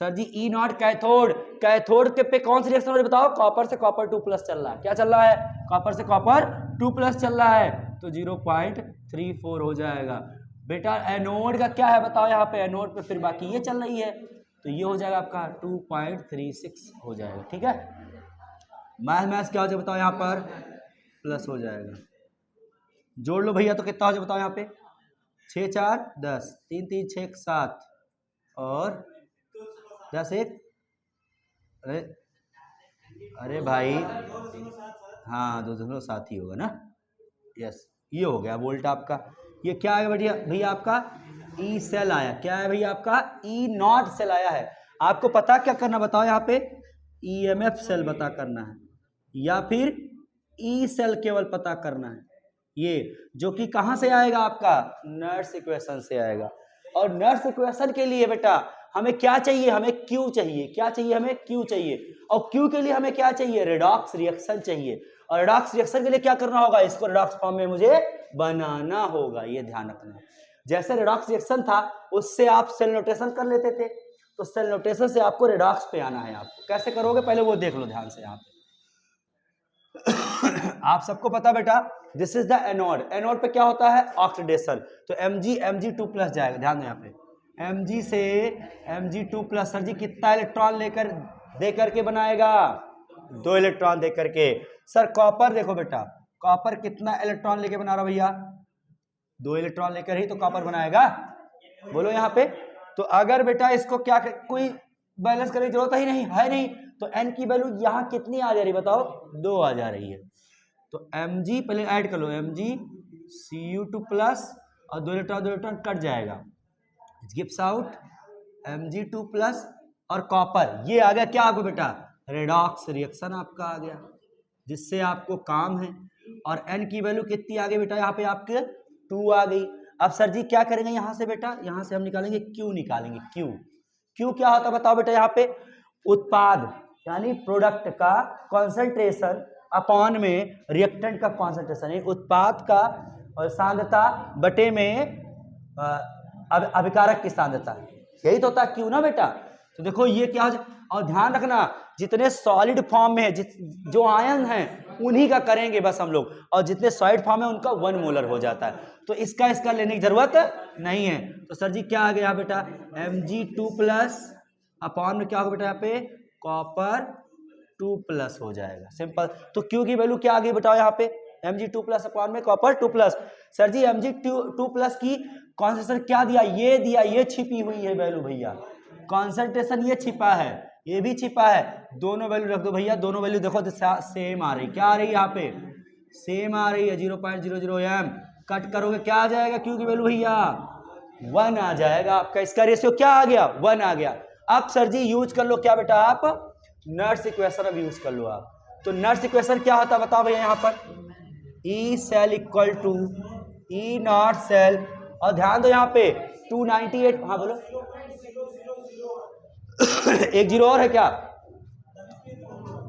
Sir ji E not cathode, cathode के पे कौन सी रिएक्शन हो रही है बताओ, कॉपर से कॉपर 2+ चल रहा है, क्या चल रहा है, कॉपर से कॉपर 2+ चल रहा है, तो 0.34 हो जाएगा बेटा। एनोड का क्या है बताओ, यहाँ पे एनोड पे फिर बाकी ये चल रही है, तो ये हो जाएगा आपका 2.36 हो जाएगा, ठीक है। मैथ क्या हो जाएगा बताओ, यहाँ पर प्लस हो जाएगा, जोड़ लो भैया, तो कितना हो जाएगा बताओ यहाँ पे, 6 4 10, 3 3 6 7 और 10 1, अरे भाई हाँ 2.7 ही होगा ना, यस ये हो गया वोल्ट आपका। ये क्या है भैया आपका ई सेल आया, क्या है भैया आपका ई नॉट सेल आया है। आपको पता क्या करना बताओ, यहाँ पे ईएमएफ सेल पता करना है, या फिर ई सेल केवल पता करना है, ये जो कि कहाँ से आएगा आपका, नर्स इक्वेशन से आएगा। और नर्स इक्वेशन के लिए बेटा हमें क्या चाहिए, हमें क्यू चाहिए, क्या चाहिए हमें, क्यू चाहिए, और क्यू के लिए हमें क्या चाहिए, रेडॉक्स रिएक्शन चाहिए, और रेडॉक्स रिएक्शन के लिए क्या करना होगा, इसको रेडॉक्स फॉर्म में मुझे बनाना होगा, ये ध्यान रखना। जैसे रेडॉक्स रिएक्शन था उससे आप सेल नोटेशन कर लेते थे, तो सेल नोटेशन से आपको रेडॉक्स पे आना है, आपको कैसे करोगे पहले वो देख लो ध्यान से। यहाँ पे आप सबको पता बेटा this is the anode, anode पे क्या होता है ऑक्सीडेशन, तो Mg2+ जाएगा, ध्यान दो यहाँ पे Mg से Mg2+, सर जी कितना इलेक्ट्रॉन लेकर दे करके बनाएगा, 2 इलेक्ट्रॉन दे करके। सर कॉपर देखो बेटा, कॉपर कितना इलेक्ट्रॉन लेके बना रहा भैया, 2 इलेक्ट्रॉन लेकर ही तो कॉपर बनाएगा, बोलो यहाँ पे। तो अगर बेटा इसको क्या कोई बैलेंस करने की जरूरत ही नहीं है, नहीं तो n की वैल्यू यहाँ कितनी आ जा रही बताओ, 2 आ जा रही है, तो Mg पहले ऐड कर लो, MgCu2 प्लस और 2 इलेक्ट्रॉन कट जाएगा, गिव्स आउट Mg2 प्लस और कॉपर। ये आ गया क्या आपको बेटा, रेडॉक्स रिएक्शन आपका आ गया, जिससे आपको काम है। और N की वैल्यू कितनी आ गई बेटा, यहाँ पे आपके 2 आ गई। अब सर जी क्या करेंगे यहाँ से बेटा, यहाँ से हम निकालेंगे Q, निकालेंगे Q क्या होता है बताओ बेटा, यहाँ पे उत्पाद यानी प्रोडक्ट का कॉन्सेंट्रेशन अपॉन में रिएक्टेंट का कॉन्सेंट्रेशन, उत्पाद का और सांद्रता बटे में अभिकारक की सांद्रता, यही तो होता है Q ना बेटा। तो देखो ये क्या हो, और ध्यान रखना जितने सॉलिड फॉर्म में है, जो आयन हैं उन्हीं का करेंगे बस हम लोग, और जितने सॉलिड फॉर्म है उनका 1 मोलर हो जाता है, तो इसका लेने की जरूरत नहीं है। तो सर जी क्या आ गया बेटा, Mg2 प्लस अपॉन में क्या होगा बेटा, यहाँ पे कॉपर 2 प्लस हो जाएगा, सिंपल। तो Q की वैल्यू क्या आ गई बताओ, यहाँ पे Mg2 प्लस अपॉन में कॉपर 2 प्लस। सर जी Mg2 प्लस की कॉन्सेंट्रेशन क्या दिया, ये छिपी हुई है वैल्यू भैया, कॉन्सेंट्रेशन ये छिपा है, ये भी छिपा है, दोनों वैल्यू रख दो भैया, दोनों वैल्यू देखो तो सेम आ रही, क्या आ रही है यहाँ पे, सेम आ रही है, 0.00 m कट करोगे क्या आ जाएगा, Q की वैल्यू भैया 1 आ जाएगा आपका, इसका रेशियो क्या आ गया, 1 आ गया। अब सर जी यूज कर लो क्या बेटा, आप नर्स इक्वेशन अब यूज कर लो आप। तो नर्स इक्वेशन क्या होता है बताओ भैया, यहाँ पर E cell equal to E not cell, और ध्यान दो यहाँ पे 298, हाँ बोलो एक जीरो और है क्या,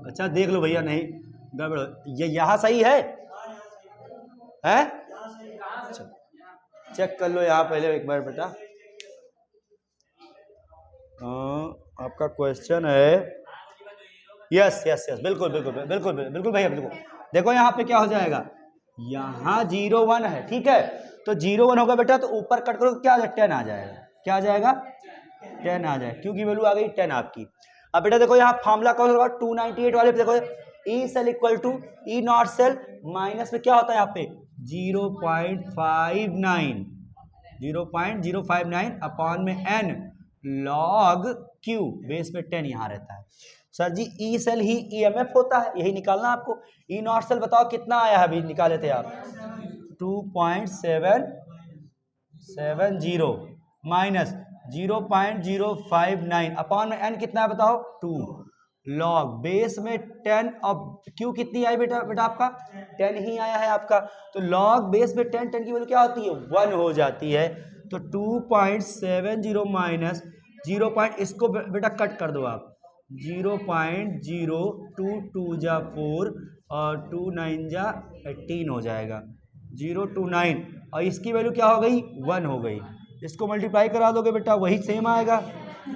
अच्छा देख लो भैया, नहीं गड़बड़, ये यहाँ सही है, चेक कर लो यहाँ पहले एक बार बेटा। आपका क्वेश्चन है, यस बिल्कुल भैया बिल्कुल। देखो यहाँ पे क्या हो जाएगा, यहाँ 0 1 है, ठीक है, तो 0 1 होगा बेटा, तो ऊपर कट करो क्या आ जाएगा, 10 आ जाएगा, क्या आ जाएगा 10 आ जाएगा, क्योंकि वैल्यू आ गई 10 आपकी। अब बेटा देखो यहाँ फॉर्मूला कौन होगा, 298 वाले पे देखो, E cell equal to E not cell minus में क्या होता है यहाँ पे 0.059 अपॉन में N log Q, बेस पे 10 यहाँ रहता है। सर जी E सेल ही EMF होता है, यही निकालना आपको। E नॉट सेल बताओ कितना आया है, अभी निकाले थे आप 2.770 माइनस 0.059 अपॉन में N कितना है बताओ 2 लॉग बेस में 10, और Q कितनी आई बेटा आपका 10 ही आया है आपका, तो लॉग बेस में 10 की वैल्यू क्या होती है 1 हो जाती है। तो 2.70 माइनस 0. इसको बेटा कट कर दो आप, 0.022 जा 4 और 2 9 जा 18 हो जाएगा, 029, और इसकी वैल्यू क्या हो गई 1 हो गई, इसको मल्टीप्लाई करा दोगे बेटा वही सेम आएगा,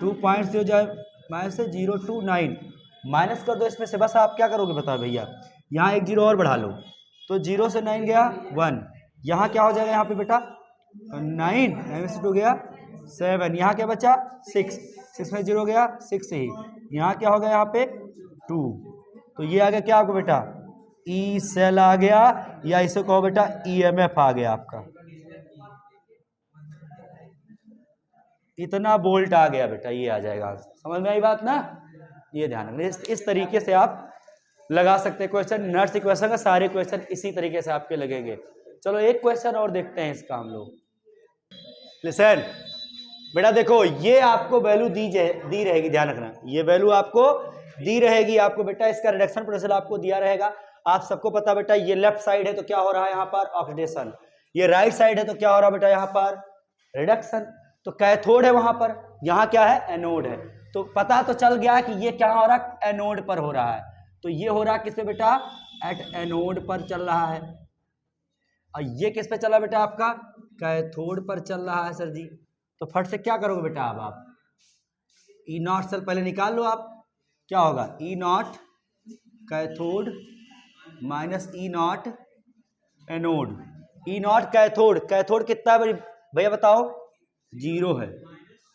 2.0 जाए माइनस से 029 माइनस कर दो इसमें से, बस आप क्या करोगे बताओ भैया, यहाँ एक 0 और बढ़ा लो, तो 0 से 9 गया 1, यहाँ क्या हो जाएगा यहाँ पे बेटा 9 से 2 गया 7, यहाँ क्या बचा 6 में 0 गया 6 ही, यहाँ क्या हो गया यहाँ पे 2, तो ये आ गया क्या आपको बेटा E सेल आ गया, या इसे कहो बेटा EMF आ गया आपका, इतना वोल्ट आ गया बेटा, ये आ जाएगा, समझ में आई बात ना, ये ध्यान रखना, इस तरीके से आप लगा सकते हैं क्वेश्चन, नर्स इक्वेशन का सारे क्वेश्चन इसी तरीके से आपके लगेंगे। चलो एक क्वेश्चन और देखते हैं इसका हम लोग, लिसन बेटा देखो, ये आपको वैल्यू दी रहेगी, ध्यान रखना, ये वैल्यू आपको दी रहेगी आपको बेटा, इसका रिडक्शन पोटेंशियल आपको दिया रहेगा, आप सबको पता बेटा, ये लेफ्ट साइड है तो क्या हो रहा है यहाँ पर ऑक्सीडेशन, ये राइट साइड है तो क्या हो रहा है बेटा यहाँ पर रिडक्शन, तो कैथोड है वहां पर, यहाँ क्या है एनोड है, तो पता तो चल गया कि ये क्या हो रहा है एनोड पर हो रहा है, तो ये हो रहा है किस पे बेटा एट एनोड पर चल रहा है, और ये किस पे चला बेटा आपका कैथोड पर चल रहा है सर जी। तो फट से क्या करोगे बेटा, अब आप E नॉट सेल पहले निकाल लो, आप क्या होगा E not cathode minus E not anode, E naught cathode कितना है भैया बताओ 0 है,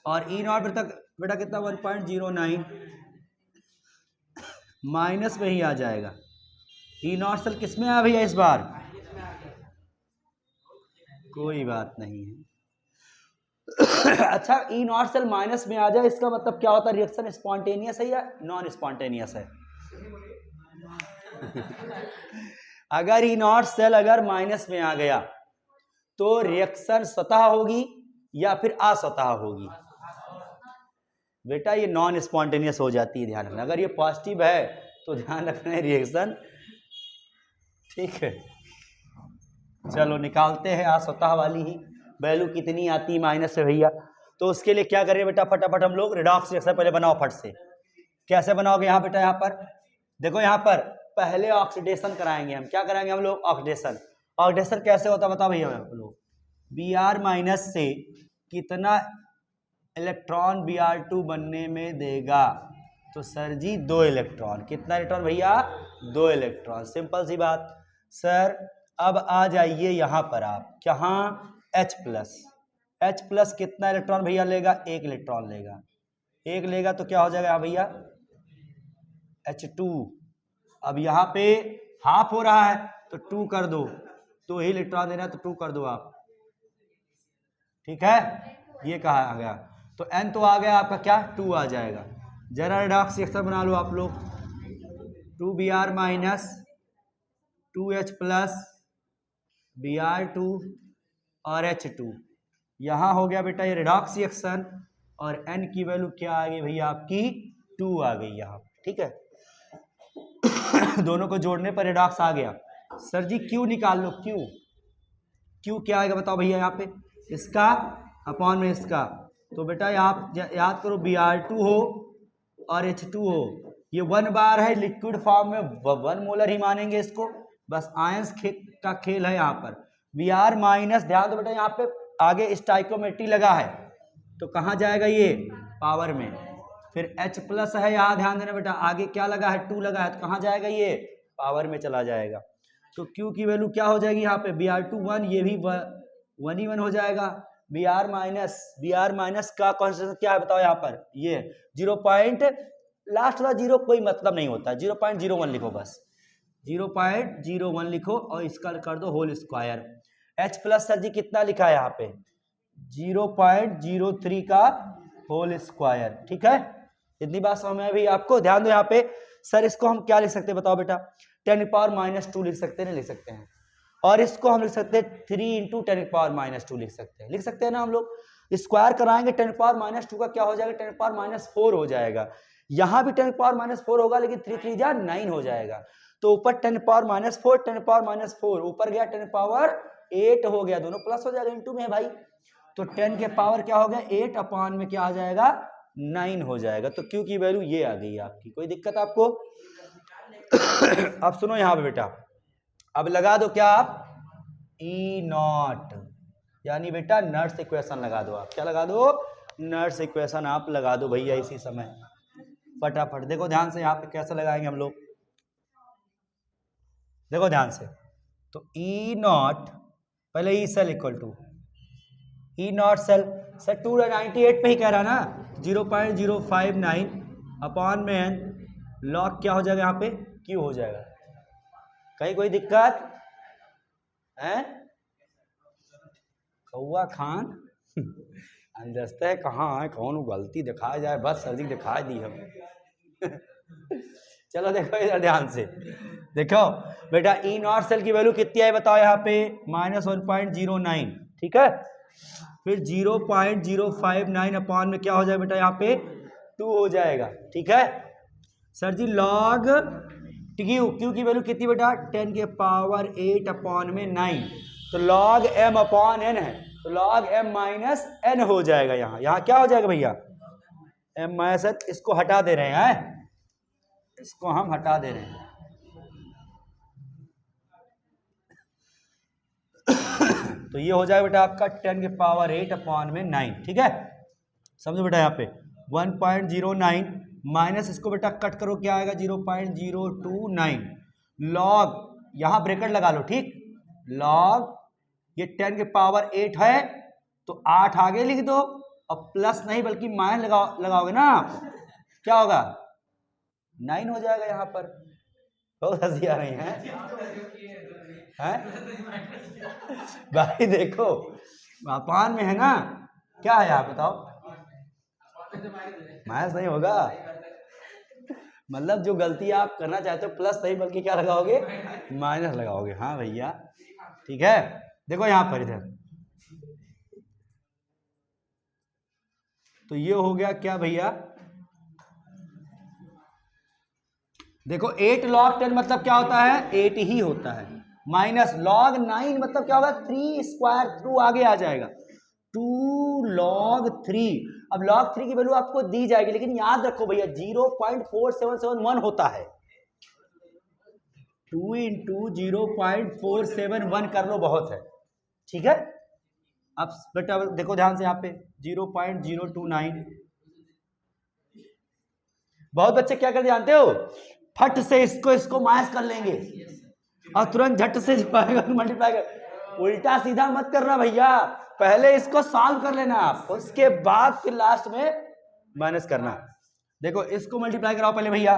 और E नॉट बेटा कितना 1.09 माइनस में ही आ जाएगा, E नॉट सेल किस में आया भैया इस बार, कोई बात नहीं है अच्छा E नॉट सेल माइनस में आ जाए, इसका मतलब क्या होता है, रिएक्शन स्पॉन्टेनियस है या नॉन स्पॉन्टेनियस है अगर ई नॉट सेल अगर माइनस में आ गया तो रिएक्शन स्वतः होगी या फिर अस्वतः होगी? बेटा ये नॉन स्पॉन्टेनियस हो जाती है, ध्यान रखना। अगर ये पॉजिटिव है तो ध्यान रखना है रिएक्शन, ठीक है। चलो निकालते हैं अस्वतः वाली ही वैल्यू कितनी आती है माइनस से भैया। तो उसके लिए क्या करें बेटा, फटाफट हम लोग रिडॉक्स रिएक्शन पहले बनाओ फट से। कैसे बनाओगे यहाँ बेटा, यहाँ पर देखो, यहाँ पर पहले ऑक्सीडेशन कराएंगे हम। क्या कराएंगे हम लोग? ऑक्सीडेशन। ऑक्सीडेशन कैसे होता है बताओ भैया हम लोग। Br माइनस से कितना इलेक्ट्रॉन Br2 बनने में देगा? तो सर जी 2 इलेक्ट्रॉन। कितना इलेक्ट्रॉन भैया? 2 इलेक्ट्रॉन। सिंपल सी बात। सर अब आ जाइए यहाँ पर आप, यहाँ H प्लस कितना इलेक्ट्रॉन भैया लेगा? 1 इलेक्ट्रॉन लेगा। 1 लेगा तो क्या हो जाएगा भैया? H2। अब यहाँ पे हाफ हो रहा है तो 2 कर दो, 2 ही इलेक्ट्रॉन देना है तो 2 कर दो आप, ठीक है। ये कहा आ गया तो N तो आ गया आपका क्या? 2 आ जाएगा। जरा रिडॉक्स रिएक्शन बना लो आप लोग। 2Br minus 2H plus Br2 और H2, यहाँ हो गया बेटा ये रिडॉक्स रिएक्शन। और N की वैल्यू क्या आ गई भैया आपकी? 2 आ गई यहाँ, ठीक है। दोनों को जोड़ने पर रिडॉक्स आ गया। सर जी Q निकाल लो। Q क्या आएगा बताओ भैया? यहाँ पे इसका अपॉन में इसका। तो बेटा आप याद करो, Br2 हो और H2 हो, ये 1 बार है, लिक्विड फॉर्म में 1 मोलर ही मानेंगे इसको, बस आयंस का खेल है यहाँ पर। Br माइनस, ध्यान दो बेटा यहाँ पे आगे स्टाइकोमेट्री लगा है तो कहाँ जाएगा ये? पावर में। फिर H प्लस है, यहाँ ध्यान देना बेटा, आगे क्या लगा है? 2 लगा है तो कहाँ जाएगा ये? पावर में चला जाएगा। तो Q की वैल्यू क्या हो जाएगी यहाँ पे? Br2 1, ये भी 1 ही 1 हो जाएगा। Br माइनस का कॉन्सेंट्रेशन क्या है बताओ यहाँ पर? ये 0 पॉइंट, लास्ट वाला 0 कोई मतलब नहीं होता, 0.01 लिखो, बस 0.01 लिखो और इसका कर दो whole square. H plus sir ji कितना लिखा है यहाँ पे? 0.03 का होल स्क्वायर, ठीक है। इतनी बात समझ में भी आपको? ध्यान दो यहाँ पे। सर इसको हम क्या लिख सकते हैं बताओ बेटा? 10⁻⁻2 लिख सकते हैं, नहीं लिख सकते हैं? और इसको हम लिख सकते हैं 3 × 10⁻⁻2 लिख सकते हैं ना हम लोग। स्क्वायर कराएंगे 10⁻⁻2 का क्या हो जाएगा? 10⁻⁻4 हो जाएगा। यहाँ भी 10⁻⁻4 होगा, लेकिन 3 3 जा 9 हो जाएगा। तो ऊपर 10⁻⁻4, 10⁻⁻4 ऊपर गया 10⁻8 हो गया, दोनों प्लस हो जाएगा, इंटू में है भाई। तो 10 के पावर क्या हो गया? 8 अपॉन में क्या आ जाएगा? 9 हो जाएगा। तो Q की वैल्यू ये आ गई आपकी। कोई दिक्कत आपको? अब सुनो यहाँ पे बेटा, अब लगा दो क्या आप? E0, यानी बेटा नर्स इक्वेशन लगा दो आप। क्या लगा दो? नर्स इक्वेशन आप लगा दो भैया इसी समय फटाफट। देखो ध्यान से यहाँ पे कैसे लगाएंगे हम लोग, देखो ध्यान से। तो E0 पहले E cell equal to E0 cell, sir 298 पे ही कह रहा ना, 0.059 अपॉन में n लॉग क्या हो जाएगा यहाँ पे? Q हो जाएगा। कहीं कोई दिक्कत है? कौआ खान अंदस्ते कहाँ है, कौन गलती दिखाया जाए, बस सर्दी दिखा दी हम। चलो देखो इधर ध्यान से, देखो बेटा E0 सेल की वैल्यू कितनी है बताओ यहाँ पे? -1.09, ठीक है। फिर 0.059 अपॉन में क्या हो जाएगा बेटा? यहाँ पे 2 हो जाएगा, ठीक है। सर जी लॉग Q की वैल्यू कितनी बेटा? 10⁸ अपॉन में 9, तो लॉग m अपॉन n है, तो लॉग m माइनस n हो जाएगा। यहाँ क्या हो जाएगा भैया? m minus n। इसको हटा दे रहे हैं, इसको हम हटा दे रहे हैं। तो ये हो जाएगा बेटा आपका 10⁸ अपॉन में 9, ठीक है। समझो बेटा यहाँ पे 1.09 माइनस इसको बेटा कट करो, क्या आएगा? 0.029 लॉग, यहाँ ब्रैकेट लगा लो, ठीक। लॉग ये 10⁸ है तो 8 आगे लिख दो, और प्लस नहीं बल्कि माइनस लगाओगे ना आप, क्या होगा? 9 हो जाएगा यहाँ पर। बहुत हंसी आ रही है भाई, देखो अपान में है ना, क्या है आप बताओ? माइनस नहीं होगा, मतलब जो गलती आप करना चाहते हो प्लस नहीं बल्कि क्या लगाओगे, माइनस लगाओगे। हाँ भैया ठीक है। देखो यहाँ पर इधर तो ये हो गया क्या भैया, देखो 8 log 10 मतलब क्या होता है, 8 ही होता है। माइनस log 9 मतलब क्या होगा, 3 स्क्वायर थ्रू आगे आ जाएगा 2 log 3। अब log 3 की वैल्यू आपको दी जाएगी, लेकिन याद रखो भैया 0.4771 होता है। 2 इंटू 0.471 कर लो, बहुत है। ठीक है, अब बेटा देखो ध्यान से यहाँ पे 0.029। बहुत बच्चे क्या कर जानते हो, फट से इसको माइनस कर लेंगे और तुरंत झट से जो आएगा मल्टीप्लाई कर। उल्टा सीधा मत करना भैया, पहले इसको सॉल्व कर लेना आप, उसके बाद फिर लास्ट में माइनस करना। देखो इसको मल्टीप्लाई कराओ पहले भैया,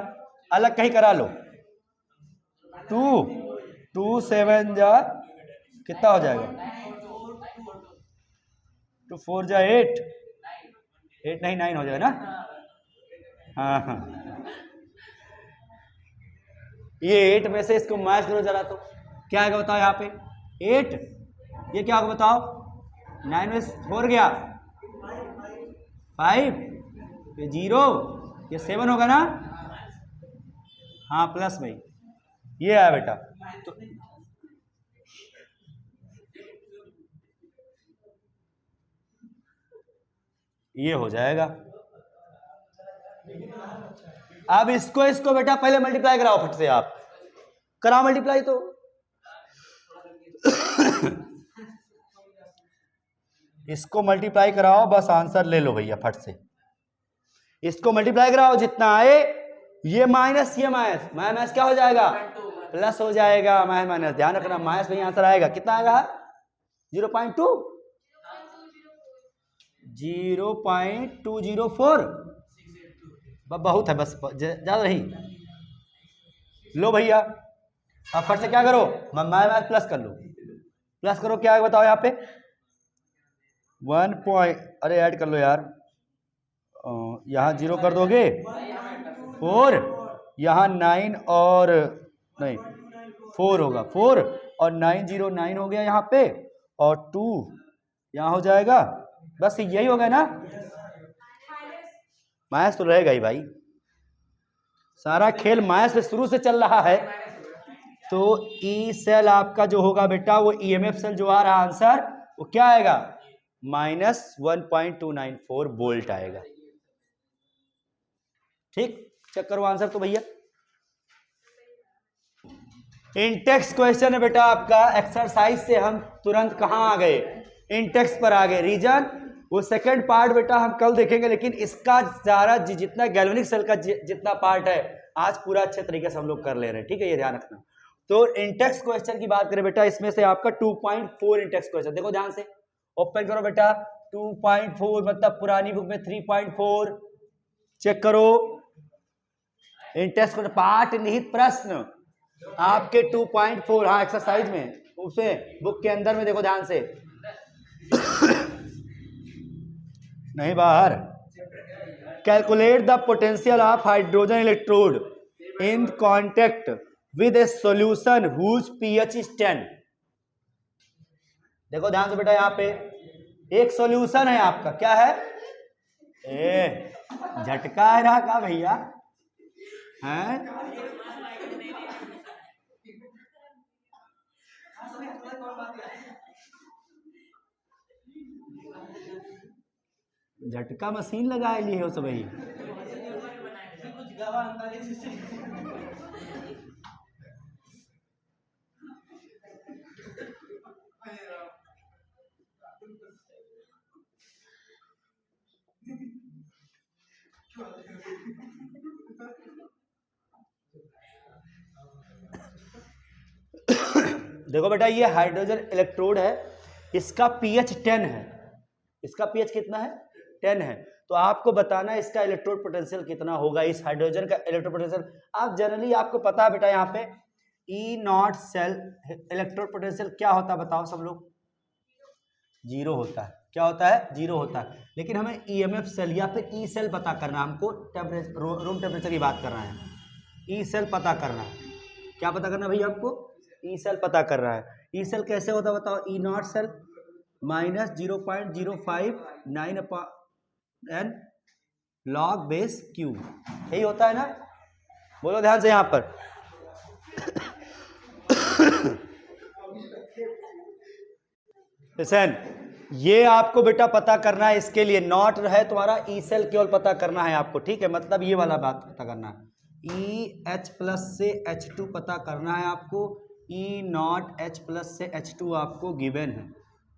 अलग कहीं करा लो। 2 7 जा कितना हो जाएगा, 2 4 जा 8 8 नहीं 9 हो जाएगा ना। हाँ हाँ, ये 8 में से इसको माइनस करो जरा, तो क्या आएगा बताओ यहाँ पे 8, ये क्या होगा बताओ, 9 में 4 गया 5, ये 0, ये 7 होगा ना। हाँ प्लस में ये आया बेटा, तो ये हो जाएगा। अब इसको बेटा पहले मल्टीप्लाई कराओ फट से, आप कराओ मल्टीप्लाई तो इसको मल्टीप्लाई कराओ, बस आंसर ले लो भैया फट से। इसको मल्टीप्लाई कराओ जितना आए, ये माइनस ये माइनस माइनस क्या हो जाएगा, प्लस हो जाएगा। माइनस माइनस ध्यान रखना, माइनस में आंसर आएगा, कितना आएगा 0.2 0.204, बहुत है, बस ज्यादा नहीं। लो भैया अब फट से क्या करो, माइनस प्लस कर लो, प्लस करो क्या है बताओ यहाँ पे 1 पॉइंट, अरे ऐड कर लो यार, यहाँ 0 कर दोगे 4, यहाँ 9 और नहीं 4 होगा 4 और 909 हो गया यहाँ पे, और 2 यहाँ हो जाएगा, बस यही हो गया ना। माइनस तो रहेगा ही भाई, सारा खेल माइनस से शुरू से चल रहा है। तो ई सेल आपका जो होगा बेटा, वो ईएमएफ सेल जो आ रहा आंसर, वो क्या आएगा -1.294 वोल्ट आएगा। ठीक, चेक करो आंसर तो भैया। इंटेक्स क्वेश्चन है बेटा आपका, एक्सरसाइज से हम तुरंत कहां आ गए, इंटेक्स पर आ गए। रीजन वो सेकंड पार्ट बेटा हम कल देखेंगे, लेकिन इसका सारा जितना गैल्वेनिक सेल का जितना पार्ट है आज पूरा अच्छे तरीके से हम लोग कर ले रहे हैं। ठीक है, ये ध्यान रखना। तो इंटेक्स क्वेश्चन की बात करें बेटा, इसमें से आपका 2.4 इंटेक्स क्वेश्चन, देखो ध्यान से, ओपन करो बेटा 2.4 मतलब पुरानी बुक में 3.4, चेक करो इंटेक्स क्वेश्चन पाठ निहित प्रश्न आपके 2.4, हाँ एक्सरसाइज में, उसे बुक के अंदर में देखो ध्यान से नहीं बाहर। Calculate the potential of hydrogen electrode in contact with a solution whose pH is 10। देखो ध्यान से बेटा, यहाँ पे एक सॉल्यूशन है आपका, क्या है, झटका है रहा का भैया है, झटका मशीन लगा लिए हो सब ही। देखो बेटा, ये हाइड्रोजन इलेक्ट्रोड है, इसका पीएच 10 है, इसका पीएच कितना है 10 है। तो आपको बताना है इसका इलेक्ट्रोड पोटेंशियल कितना होगा, इस हाइड्रोजन का इलेक्ट्रोड पोटेंशियल। आप जनरली आपको पता है बेटा, यहाँ पे ई नॉट सेल इलेक्ट्रोड पोटेंशियल क्या होता है बताओ सब लोग, 0 होता है। क्या होता है, 0 होता है। लेकिन हमें ईएमएफ सेल या फिर ई सेल पता करना, हमको टेम्परेचर रूम टेम्परेचर की बात करना है। ई सेल पता करना है। क्या पता करना भैया आपको? ई सेल पता कर रहा है। ई सेल कैसे होता है बताओ? E not cell minus 0.059 log base Q, यही होता है ना? बोलो ध्यान से यहां पर। लिसन, ये आपको बेटा पता करना है, इसके लिए नॉट है तुम्हारा ई सेल केवल पता करना है आपको, ठीक है? मतलब ये वाला बात पता करना है, ई एच प्लस से H2 पता करना है आपको। ई नॉट एच प्लस से H2 आपको गिवन है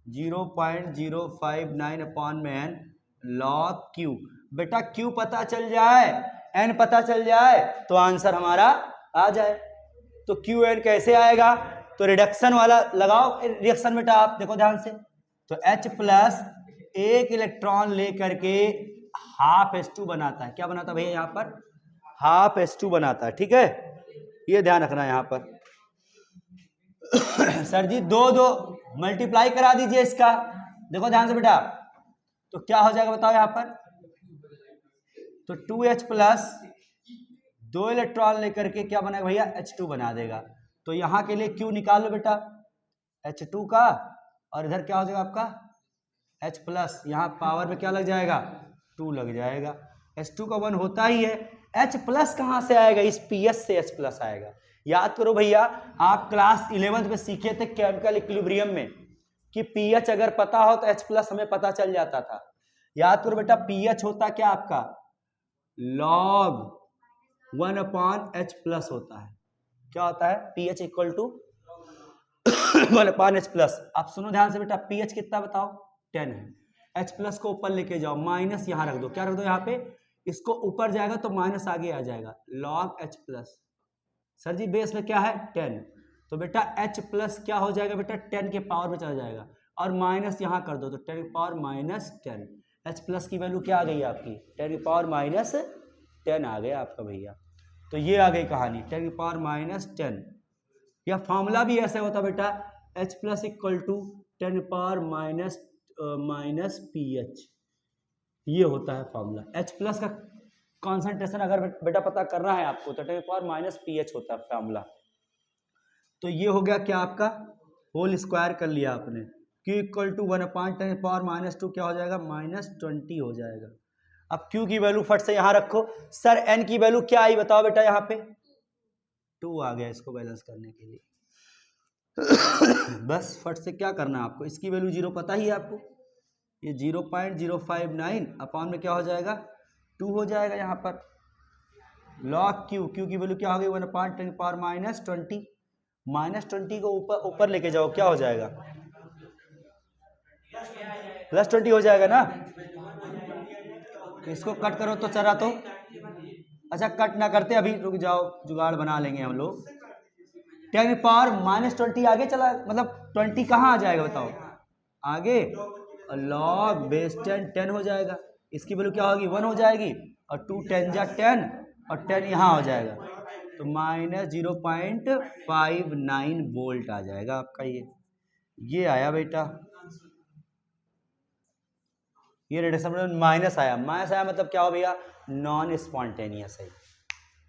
0.059 अपॉन में एन लॉग क्यू। बेटा क्यू पता चल जाए, एन पता चल जाए तो आंसर हमारा आ जाए। तो क्यू एन कैसे आएगा? तो रिडक्शन वाला लगाओ रिएक्शन बेटा, आप देखो ध्यान से। तो H प्लस एक इलेक्ट्रॉन लेकर के हाफ H2 बनाता है। क्या बनाता है भैया? यहाँ पर हाफ H2 बनाता है, ठीक है? ये ध्यान रखना है यहाँ पर। सर जी दो दो मल्टीप्लाई करा दीजिए इसका, देखो ध्यान से बेटा। तो क्या हो जाएगा बताओ यहाँ पर? तो 2H प्लस दो इलेक्ट्रॉन लेकर के क्या बनाएगा भैया? H2 बना देगा। तो यहाँ के लिए Q निकाल लो बेटा H2 का, और इधर क्या हो जाएगा आपका? H प्लस, यहाँ पावर में क्या लग जाएगा? 2 लग जाएगा। H2 का 1 होता ही है। H प्लस कहाँ से आएगा? इस PS से H प्लस आएगा। याद करो भैया, आप क्लास 11th में सीखे थे केमिकल इक्विलिब्रियम में कि पीएच अगर पता हो तो H प्लस हमें पता चल जाता था। याद करो बेटा, पीएच होता क्या आपका? log 1 अपॉन H प्लस होता है। क्या होता है? PH equal to 1 upon H plus. आप सुनो ध्यान से बेटा, पीएच कितना बताओ? 10 है। H प्लस को ऊपर लेके जाओ, माइनस यहाँ रख दो। क्या रख दो यहाँ पे? इसको ऊपर जाएगा तो माइनस आगे आ जाएगा, log H प्लस। सर जी बेस में क्या है? 10। तो बेटा H प्लस क्या हो जाएगा बेटा? 10 के पावर में चला जाएगा, और माइनस यहाँ कर दो तो 10 की पावर माइनस 10। H प्लस की वैल्यू क्या आ गई आपकी? 10 की पावर माइनस 10 आ गया आपका भैया। तो ये आ गई कहानी, 10 की पावर माइनस 10। या फॉर्मूला भी ऐसे होता बेटा, H plus equal to 10 power minus PH, ये होता है फॉर्मूला। H प्लस का कॉन्सेंट्रेशन अगर बेटा पता करना है आपको तो 10 पावर माइनस PH होता है फॉर्मूला। तो ये हो गया क्या आपका? होल स्क्वायर कर लिया आपने। Q equal to 1 upon 10 power minus 2 क्या हो जाएगा? -20 हो जाएगा। अब Q की वैल्यू फट से यहाँ रखो। सर N की वैल्यू क्या आई बताओ बेटा? यहाँ पे 2 आ गया इसको बैलेंस करने के लिए। बस फट से क्या करना है आपको? इसकी वैल्यू 0 पता ही है आपको, ये 0.059 अपॉन में क्या हो जाएगा? 2 हो जाएगा यहाँ पर। log Q, Q की वैल्यू क्या हो गई? 1 अपॉन 10 पावर माइनस 20। माइनस 20 को ऊपर लेके जाओ, क्या हो जाएगा? +20 हो जाएगा ना? इसको कट करो तो चला तो, अच्छा कट ना करते, अभी रुक जाओ, जुगाड़ बना लेंगे हम लोग। 10 पावर माइनस 20 आगे चला, मतलब 20 कहाँ आ जाएगा बताओ? आगे, log बेस 10 हो जाएगा। इसकी वैल्यू क्या होगी? 1 हो जाएगी, और 2 10 जा 10, और 10 यहाँ हो जाएगा, तो -0.59 वोल्ट आ जाएगा आपका। ये आया बेटा, ये रिडक्शन माइनस आया। माइनस आया मतलब क्या हो भैया? नॉन स्पॉन्टेनियस है,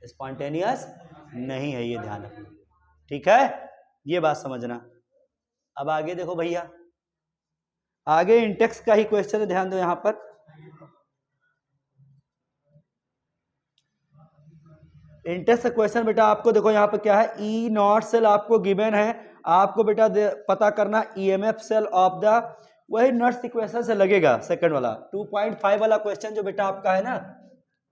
स्पॉन्टेनियस नहीं है, ये ध्यान रखना, ठीक है? ये बात समझना। अब आगे देखो भैया, आगे इंटेक्स का ही क्वेश्चन है, ध्यान दो यहां पर। इंटेक्स का क्वेश्चन बेटा आपको देखो यहाँ पर क्या है? ई नॉट सेल आपको गिवन है, आपको बेटा पता करना ईएमएफ सेल ऑफ द, वही नर्स इक्वेशन से लगेगा सेकंड वाला 2.5 वाला क्वेश्चन जो बेटा आपका है ना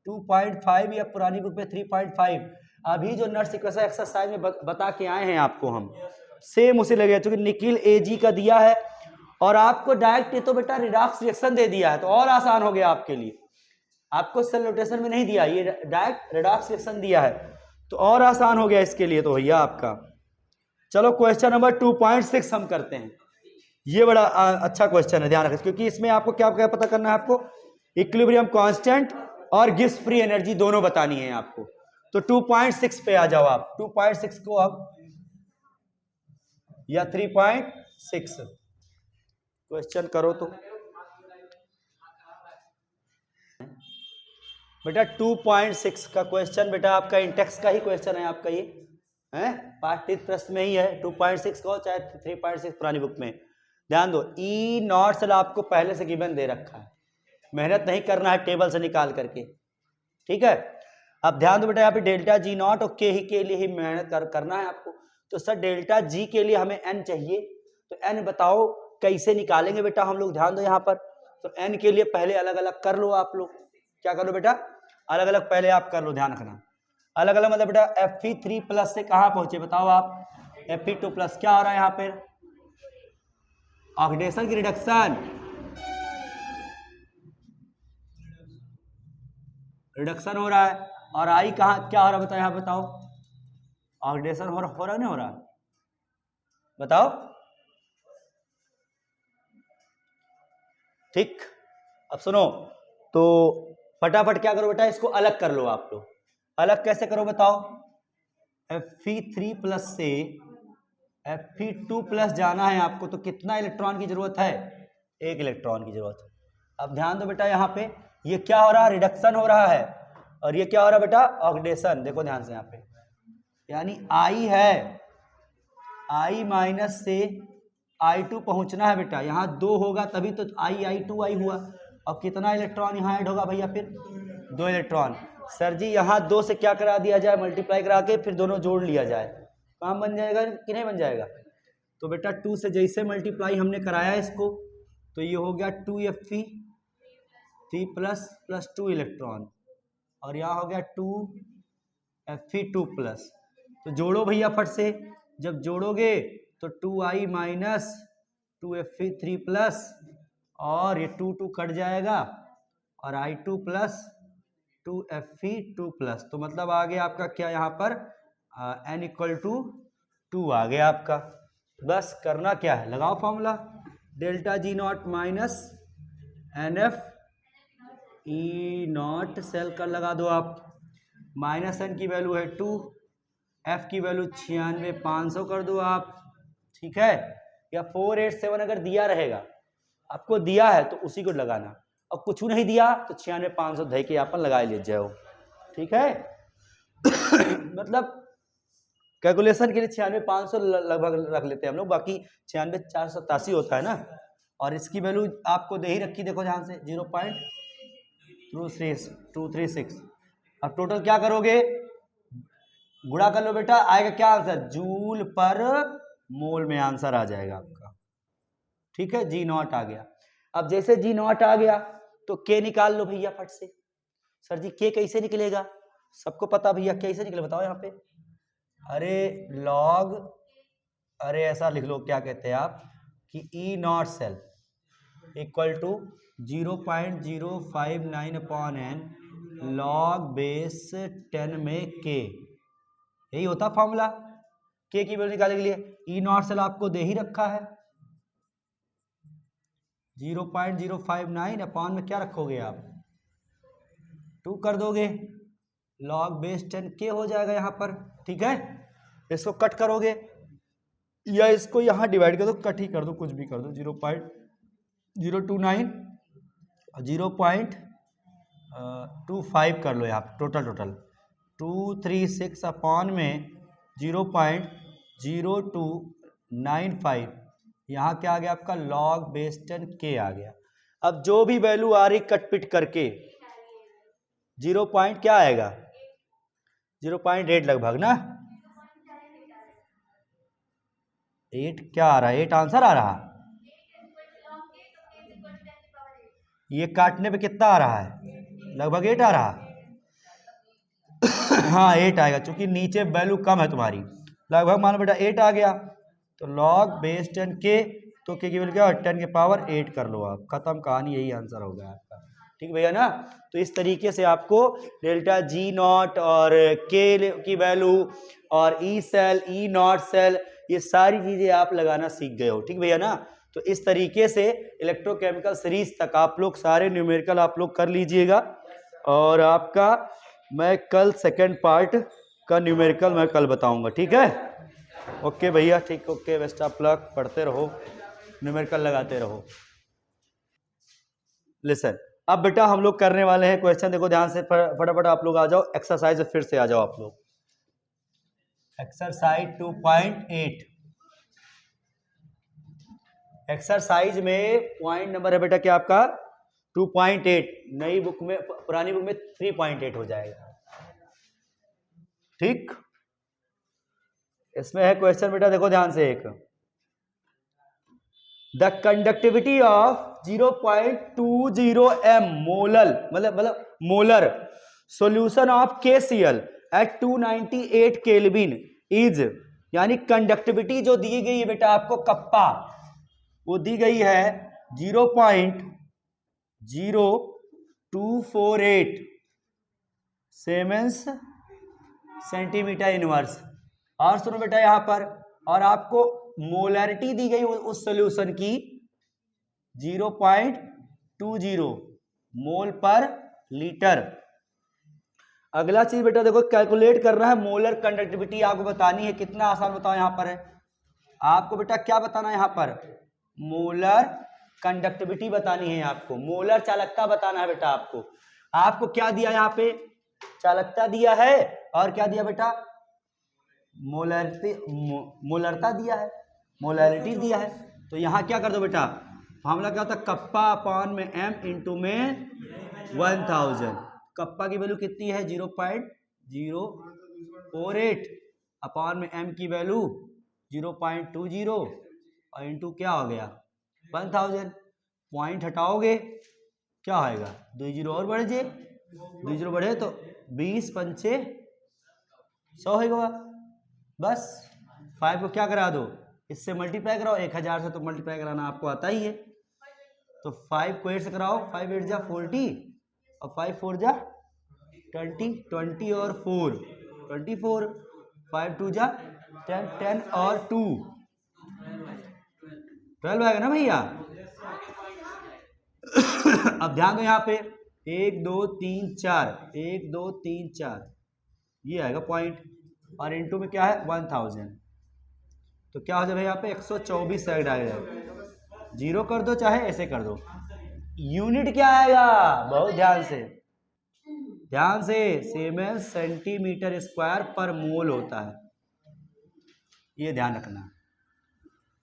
2.5, या पुरानी बुक में 3.5। अभी जो नर्स इक्वेशन एक्सरसाइज में बता के आए हैं आपको हम, सेम उसे लगेगा, क्योंकि निखिल एजी का दिया है और आपको डायरेक्ट ये तो बेटा रिडॉक्स रिएक्शन दे दिया है, तो और आसान हो गया आपके लिए। आपको सेल नोटेशन में नहीं दिया, ये डायरेक्ट रिडॉक्स रिएक्शन दिया है, तो और आसान हो गया इसके लिए तो भैया आपका। चलो क्वेश्चन नंबर 2.6 हम करते हैं। ये बड़ा अच्छा क्वेश्चन है, ध्यान रखें, क्योंकि इसमें आपको क्या क्या पता करना है? आपको इक्विलिब्रियम कांस्टेंट और गिब्स फ्री एनर्जी दोनों बतानी है आपको। तो 2.6 पे आ जाओ आप, 2.6 को अब, या 3.6 क्वेश्चन करो तो। बेटा 2.6 का क्वेश्चन बेटा आपका इंटेक्स का ही क्वेश्चन है आपका ये है, पाठ्यक्रम प्रश्न में ही है। 2.6 का हो चाहे 3.6 पुरानी बुक में। ध्यान दो, ई नॉट सेल आपको पहले से गिवन दे रखा है, मेहनत नहीं करना है टेबल से निकाल करके, ठीक है। अब ध्यान दो बेटा यहाँ पे डेल्टा जी नॉट और के ही के लिए ही मेहनत करना है आपको। तो सर डेल्टा जी के लिए हमें एन चाहिए, तो एन बताओ कैसे निकालेंगे बेटा हम लोग। ध्यान दो यहाँ पर, तो एन के लिए पहले अलग अलग कर लो आप लोग। क्या कर लो बेटा, अलग अलग पहले आप कर लो, ध्यान रखना। अलग अलग मतलब बेटा Fe3 प्लस से कहाँ पहुंचे बताओ आप, Fe2 प्लस। क्या हो रहा है यहाँ पे, ऑक्सीडेशन की रिडक्शन, रिडक्शन हो रहा है। और आई कहाँ क्या हो रहा है बताओ, यहाँ बताओ, ऑक्सीडेशन हो रहा नहीं हो रहा, बताओ। ठीक, अब सुनो, तो फटाफट क्या करो बेटा, इसको अलग कर लो आप लोग। अलग कैसे करो बताओ, Fe3 प्लस से Fe2 प्लस जाना है आपको, तो कितना इलेक्ट्रॉन की जरूरत है, 1 इलेक्ट्रॉन की जरूरत है। अब ध्यान दो बेटा यहाँ पे, ये क्या हो रहा है, रिडक्शन हो रहा है, और ये क्या हो रहा है बेटा, ऑक्सीडेशन। देखो ध्यान से यहाँ पे, यानी आई है, आई माइनस से I2 पहुंचना है बेटा, यहाँ 2 होगा तभी तो I2 आई हुआ। अब कितना इलेक्ट्रॉन यहाँ ऐड होगा भैया, फिर 2 इलेक्ट्रॉन। सर जी यहाँ 2 से क्या करा दिया जाए, मल्टीप्लाई करा के फिर दोनों जोड़ लिया जाए, काम बन जाएगा कि नहीं बन जाएगा। तो बेटा 2 से जैसे मल्टीप्लाई हमने कराया इसको, तो ये हो गया 2Fe3 प्लस प्लस 2 इलेक्ट्रॉन, और यहाँ हो गया 2Fe2 प्लस। तो जोड़ो भैया फट से, जब जोड़ोगे तो 2I माइनस 2Fe3 प्लस, और ये 2 कट जाएगा, और I2 प्लस 2Fe2 प्लस। तो मतलब आ गया आपका क्या यहाँ पर, n इक्वल टू 2 आ गया आपका। बस करना क्या है, लगाओ formula, delta G not minus NF E not cell का लगा दो आप, माइनस n की वैल्यू है 2, F की वैल्यू 96,500 कर दो आप, ठीक है। या 487 अगर दिया रहेगा, आपको दिया है तो उसी को लगाना, और कुछ नहीं दिया तो 96,500 धै के अपन लगा ले जाओ, ठीक है। मतलब कैलकुलेशन के लिए 96,500 लगभग रख लेते हैं हम लोग, बाकी 96,487 होता है ना। और इसकी वैल्यू आपको दे ही रखी, देखो ध्यान से 0.236। अब टोटल क्या करोगे, गुणा कर लो बेटा, आएगा क्या आंसर, जूल पर मोल में आंसर आ जाएगा आपका, ठीक है। जी नॉट आ गया। अब जैसे जी नॉट आ गया तो के निकाल लो भैया फट से। सर जी के कैसे निकलेगा, सबको पता भैया कैसे निकले बताओ यहाँ पे, अरे लॉग, अरे ऐसा लिख लो, क्या कहते हैं आप कि E not cell equal to 0.059/n log base 10 में के, यही होता फॉर्मूला के की वैल्यू निकालने के लिए। ई नॉट सेल आपको दे ही रखा है, 0.059 अपॉन में क्या रखोगे आप, 2 कर दोगे, लॉग बेस 10 के हो जाएगा यहाँ पर, ठीक है। इसको कट करोगे या इसको यहाँ डिवाइड कर दो, कट ही कर दो, कुछ भी कर दो, 0.029 0.25 कर लो यहाँ पे, टोटल 236 अपॉन में 0.0295, यहाँ क्या आ गया आपका, लॉग बेस 10 के आ गया। अब जो भी वैल्यू आ रही कट पिट करके 0 पॉइंट क्या आएगा, 0.8 लगभग ना, 8 क्या आ रहा है, 8 आंसर आ रहा, ये काटने पे कितना आ रहा है, लगभग 8 आ रहा। हाँ 8 आएगा, क्योंकि नीचे वैल्यू कम है तुम्हारी, लगभग मान लो बेटा 8 आ गया। तो लॉग बेस 10 के, तो के की वैल्यू क्या, 10 के पावर 8 कर लो आप, खत्म कहानी, यही आंसर हो गया आपका, ठीक भैया ना। तो इस तरीके से आपको डेल्टा जी नॉट और के की वैल्यू और E cell, E not cell, ये सारी चीजें आप लगाना सीख गए हो, ठीक भैया ना। तो इस तरीके से इलेक्ट्रोकेमिकल सीरीज तक आप लोग सारे न्यूमेरिकल आप लोग कर लीजिएगा, और आपका मैं कल सेकंड पार्ट का न्यूमेरिकल मैं कल बताऊंगा, ठीक है। ओके भैया, ठीक, ओके, बेस्ट ऑफ लक, पढ़ते रहो, न्यूमेरिकल लगाते रहो। लिसन, अब बेटा हम लोग करने वाले हैं क्वेश्चन, देखो ध्यान से, फटाफट आप लोग आ जाओ एक्सरसाइज, फिर से आ जाओ आप लोग। एक्सरसाइज 2.8, एक्सरसाइज में पॉइंट नंबर है बेटा क्या आपका 2.8, नई बुक में, पुरानी बुक में 3.8 हो जाएगा। ठीक, इसमें है क्वेश्चन बेटा, देखो ध्यान से, एक the conductivity of 0.20 m molar, मतलब molar solution of KCl at 298 kelvin is, यानी कंडक्टिविटी जो दी गई है बेटा आपको कप्पा, वो दी गई है 0.0248 सीमेंस सेंटीमीटर इनवर्स। और सुनो बेटा यहां पर, और आपको मोलरिटी दी गई उस सॉल्यूशन की 0.20 मोल पर लीटर। अगला चीज बेटा देखो, कैलकुलेट करना है मोलर कंडक्टिविटी, आपको बतानी है। कितना आसान बताओ, यहां पर है आपको बेटा क्या बताना है, यहां पर मोलर कंडक्टिविटी बतानी है आपको, मोलर चालकता बताना है बेटा आपको। आपको क्या दिया यहां पे, चालकता दिया है, और क्या दिया बेटा, मोलरता दिया है, मोलैरिटी दिया है। तो यहां क्या कर दो बेटा, फार्मूला क्या होता है, कप्पा अपॉन में m इंटू में 1000। कप्पा की वैल्यू कितनी है 0.048 अपॉन में m की वैल्यू 0.20 और इंटू क्या हो गया 1000। पॉइंट हटाओगे क्या होएगा, 2 जीरो और बढ़ जाए, 2 जीरो बढ़े तो 20 पंचे 100 होगा। बस 5 को क्या करा दो, इससे मल्टीप्लाई कराओ, 1000 से तो मल्टीप्लाई कराना आपको आता ही है। तो 5 को 8 से कराओ, 5 8 जा 40 और 5 4 जा 20, 20 और 4 24, 5 2 जा 10, 10 और 2 12 आएगा ना भैया। अब ध्यान दो यहाँ पे 1 2 3 4, 1 2 3 4 ये आएगा पॉइंट, और इनटू में क्या है 1000, तो क्या हो जाए यहाँ पे 124 साइड आ जाएगा। जीरो कर दो चाहे ऐसे कर दो, यूनिट क्या आएगा, बहुत ध्यान से, ध्यान से, सीमेंस सेंटीमीटर स्क्वायर पर मोल होता है, ये ध्यान रखना।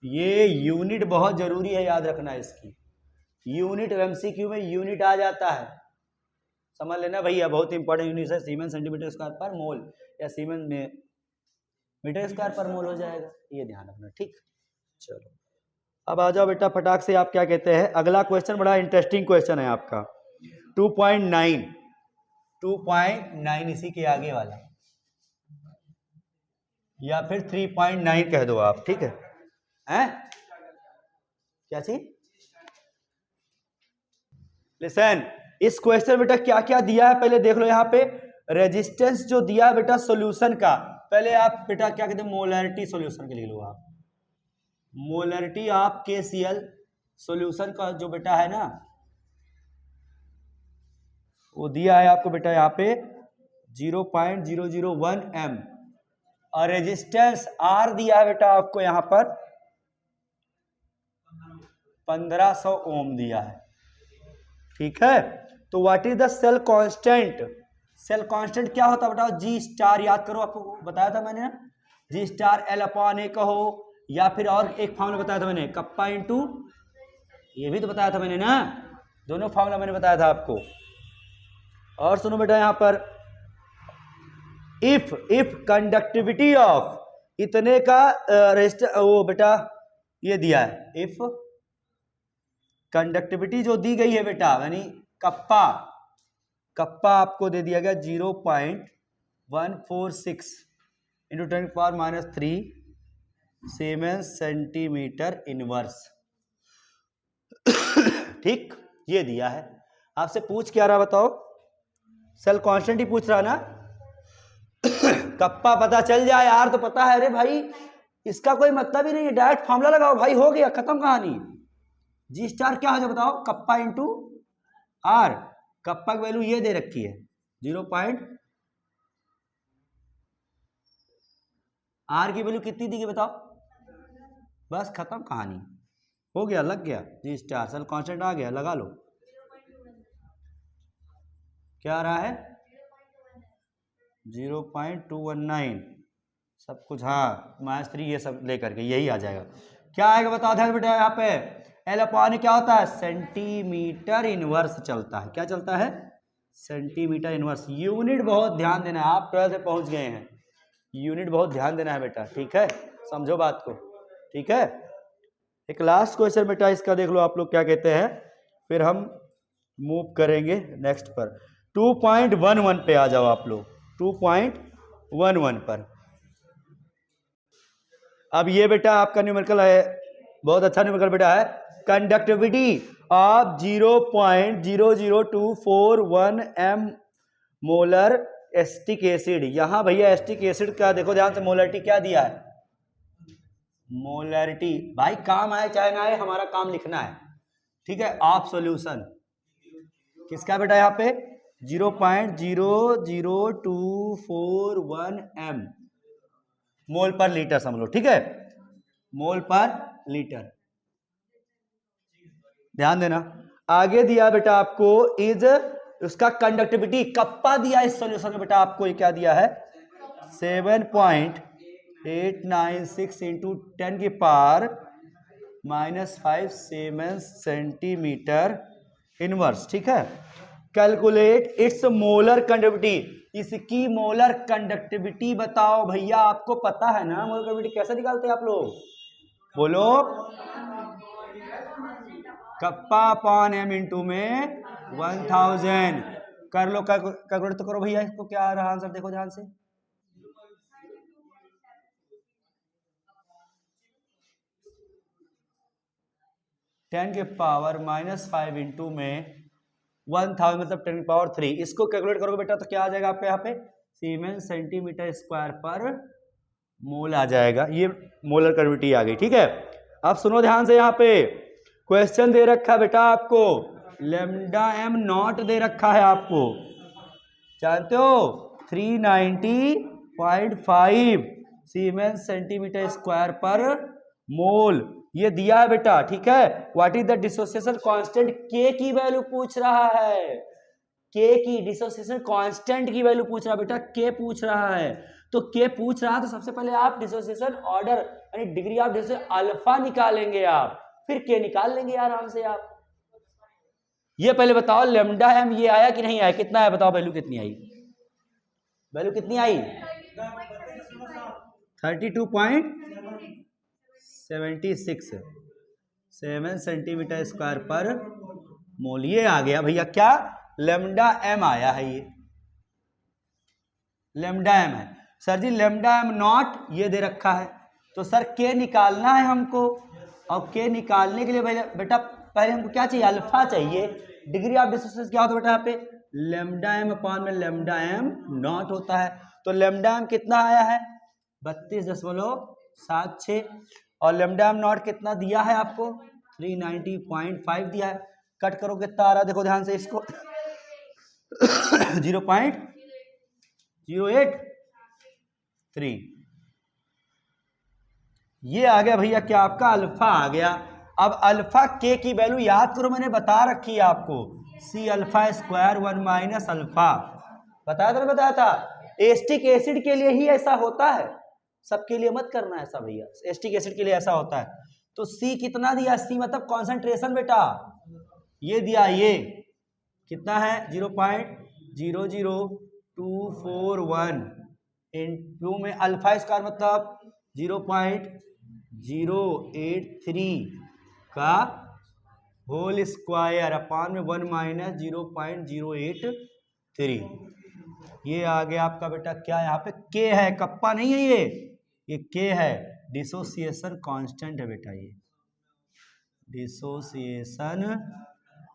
ये यूनिट बहुत जरूरी है, याद रखना इसकी यूनिट। एमसीक्यू में यूनिट आ जाता है, समझ लेना भैया, बहुत इंपॉर्टेंट यूनिट है। सीमेंस सेंटीमीटर स्क्वायर पर मोल या सीमेंस में मीटर स्क्वायर पर मोल हो जाएगा, ये ध्यान रखना। ठीक, चलो अब आ जाओ बेटा फटाक से, आप क्या कहते हैं। अगला क्वेश्चन बड़ा इंटरेस्टिंग क्वेश्चन है आपका 2.9, 2.9 इसी के आगे वाला, या फिर 3.9 कह दो आप, ठीक है, हैं क्या चीज। लिसन, इस क्वेश्चन बेटा क्या क्या दिया है पहले देख लो। यहाँ पे रेजिस्टेंस जो दिया है बेटा सॉल्यूशन का, पहले आप बेटा क्या कहते हैं मोलैरिटी सॉल्यूशन के लिख लो आप, मोलैरिटी ऑफ KCl सॉल्यूशन का जो बेटा है ना, वो दिया है आपको बेटा यहाँ पे 0.001 m, और रेजिस्टेंस R दिया है बेटा आपको यहाँ पर 1500 ओम दिया है, ठीक है। तो what is the cell constant, cell constant क्या होता है बताओ, जी स्टार, याद करो, आपको बताया था मैंने, जी स्टार L अपॉन A कहो, या फिर और एक फार्मूला बताया था मैंने, कप्पा इंटू, ये भी तो बताया था मैंने ना, दोनों फार्मूला मैंने बताया था आपको। और सुनो बेटा यहां पर, इफ कंडक्टिविटी ऑफ इतने का रेजिस्टर, वो बेटा ये दिया है, इफ कंडक्टिविटी जो दी गई है बेटा, यानी कप्पा, कप्पा आपको दे दिया गया 0.146 इंटू 10⁻³ सीमेंस सेंटीमीटर इनवर्स, ठीक, ये दिया है। आपसे पूछ क्या रहा बताओ, सेल कांस्टेंट ही पूछ रहा ना। कप्पा पता चल जाए यार तो पता है, अरे भाई इसका कोई मतलब ही नहीं है, डायरेक्ट फार्मूला लगाओ भाई, हो गया, खत्म कहानी। जी स्टार क्या हो जाए बताओ, कप्पा इंटू R, कप्पा की वैल्यू ये दे रखी है 0. R की वैल्यू कितनी दी गई बताओ, बस खत्म कहानी, हो गया, लग गया, जी स्टार सेल कांस्टेंट आ गया, लगा लो, क्या आ रहा है 0.219 सब कुछ, हाँ -3 ये सब लेकर के यही आ जाएगा। क्या आएगा बताओ ध्यान बेटा, यहाँ पे एल अपॉन क्या होता है, सेंटीमीटर इनवर्स चलता है। क्या चलता है, सेंटीमीटर इनवर्स। यूनिट बहुत ध्यान देना है, आप 12 से पहुंच गए हैं, यूनिट बहुत ध्यान देना है बेटा, ठीक है, समझो बात को, ठीक है। एक लास्ट क्वेश्चन बेटा इसका देख लो आप लोग क्या कहते हैं, फिर हम मूव करेंगे नेक्स्ट पर। 2.11 पे आ जाओ आप लोग, 2.11 पर। अब ये बेटा आपका न्यूमेरिकल है, बहुत अच्छा न्यूमेरिकल बेटा है। Conductivity of 0.00241 m molar acetic acid. यहां भैया एस्टिक एसिड का देखो ध्यान से, मोलरिटी क्या दिया है, मोलरिटी भाई काम आए चाहे ना आए, हमारा काम लिखना है, ठीक है। ऑफ सॉल्यूशन किसका बेटा, यहाँ पे 0.00241 m मोल पर लीटर समझ लो, ठीक है, मोल पर लीटर, ध्यान देना। आगे दिया बेटा आपको इज उसका कंडक्टिविटी, कप्पा दिया इस सॉल्यूशन में बेटा आपको, ये क्या दिया है 7.896 इंटू 10 की पावर -5 सीमेंस सेंटीमीटर इनवर्स, ठीक है। कैलकुलेट इट्स मोलर कंडक्टिविटी, इसकी मोलर कंडक्टिविटी बताओ भैया, आपको पता है ना मोलर कंडक्टिविटी कैसे निकालते हैं आप लोग, बोलो। कप्पा अपॉन m इंटू में 1000 कर लो, कैलकुलेट तो करो भैया इसको, क्या आ रहा आंसर देखो ध्यान से, टेन के पावर -5 इंटू में 1000 मतलब 10 की पावर 3, इसको कैलकुलेट करोगे बेटा तो क्या आ जाएगा आपके यहाँ पे, सीमेंस सेंटीमीटर स्क्वायर पर मोल आ जाएगा। ये मोलर कंडक्टिविटी आ गई, ठीक है। अब सुनो ध्यान से, यहाँ पे क्वेश्चन दे रखा है बेटा आपको, लैम्डा m नॉट दे रखा है आपको, जानते हो 390.5 सीमेंस सेंटीमीटर स्क्वायर पर मोल, ये दिया है बेटा, ठीक है। What is the dissociation constant, के की वैल्यू पूछ रहा है, के की डिसोसिएशन कांस्टेंट की वैल्यू पूछ रहा है बेटा, के पूछ रहा है। तो के पूछ रहा है तो सबसे पहले आप डिसोसिएशन ऑर्डर यानी डिग्री ऑफ डिसोसिएशन अल्फा निकालेंगे आप, फिर के निकाल लेंगे आराम से आप। ये पहले बताओ लैम्डा m ये आया कि नहीं आया, कितना है बताओ, वैल्यू कितनी आई, वैल्यू कितनी आई 32.76 7 सेंटीमीटर स्क्वायर पर मोल, ये आ गया भैया क्या, लैम्डा m आया है, ये लैम्डा m है। Sir ji lambda m not ये दे रखा है, तो सर के निकालना है हमको, और के निकालने के लिए बेटा पहले हमको क्या चाहिए, अल्फा चाहिए। डिग्री ऑफ डिसोसिएशन क्या होता है बेटा यहाँ पे, लैम्डा m अपॉन में लैम्डा m नॉट होता है। तो लैम्डा m कितना आया है 32.76, और लैम्डा m नॉट कितना दिया है आपको 390.5 दिया है। कट करो कितना आ रहा है देखो ध्यान से इसको 0.083, ये आ गया भैया क्या आपका अल्फा आ गया। अब अल्फा के की वैल्यू याद करो, मैंने बता रखी है आपको, C alpha square 1 minus alpha, बताया था ना, बताया था। एस्टिक एसिड के लिए ही ऐसा होता है, सबके लिए मत करना ऐसा भैया, एस्टिक एसिड के लिए ऐसा होता है। तो सी कितना दिया, सी मतलब कॉन्सेंट्रेशन बेटा, ये दिया, ये कितना है 0.00241 इंटू में अल्फा स्क्वायर मतलब 0.083 का होल स्क्वायर अपान में 1 माइनस 0.083, ये आ गया आपका बेटा क्या, यहाँ पे के है, कप्पा नहीं है ये के है, डिसोसिएशन कांस्टेंट है बेटा, ये डिसोसिएशन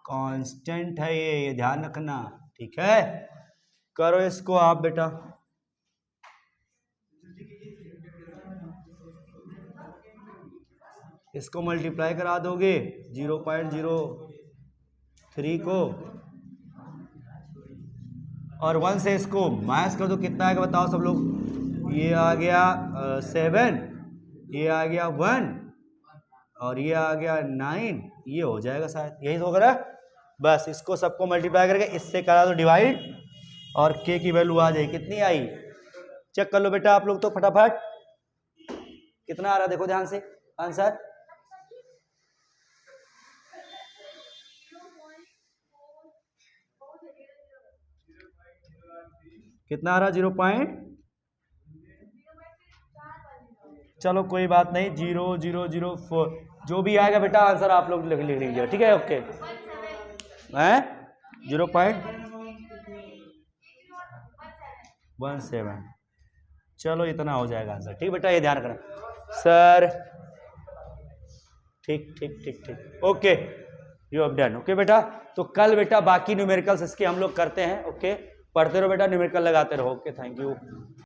कांस्टेंट है, ये ध्यान रखना, ठीक है। करो इसको आप बेटा, इसको मल्टीप्लाई करा दोगे 0.03 को और 1 से इसको माइनस कर दो, कितना आएगा बताओ सब लोग, ये आ गया 7, ये आ गया 1 और ये आ गया 9, ये हो जाएगा शायद, यही तो होगा ना, बस इसको सबको मल्टीप्लाई करके इससे करा दो डिवाइड, और के की वैल्यू आ जाए कितनी आई, चेक कर लो बेटा आप लोग तो फटाफट, कितना आ रहा है देखो ध्यान से आंसर। कितना आ रहा, 0. चलो कोई बात नहीं, 0.004 जो भी आएगा बेटा आंसर आप लोग लिख लीजिए, ठीक है, ओके। हैं 0.17, चलो इतना हो जाएगा आंसर, ठीक बेटा, ये ध्यान रखना सर, ठीक ठीक ठीक ठीक, okay you have done, okay बेटा। तो कल बेटा बाकी न्यूमेरिकल्स इसके हम लोग करते हैं, ओके, पढ़ते रहो बेटा, न्यूमेरिकल लगाते रहो, ओके, थैंक यू।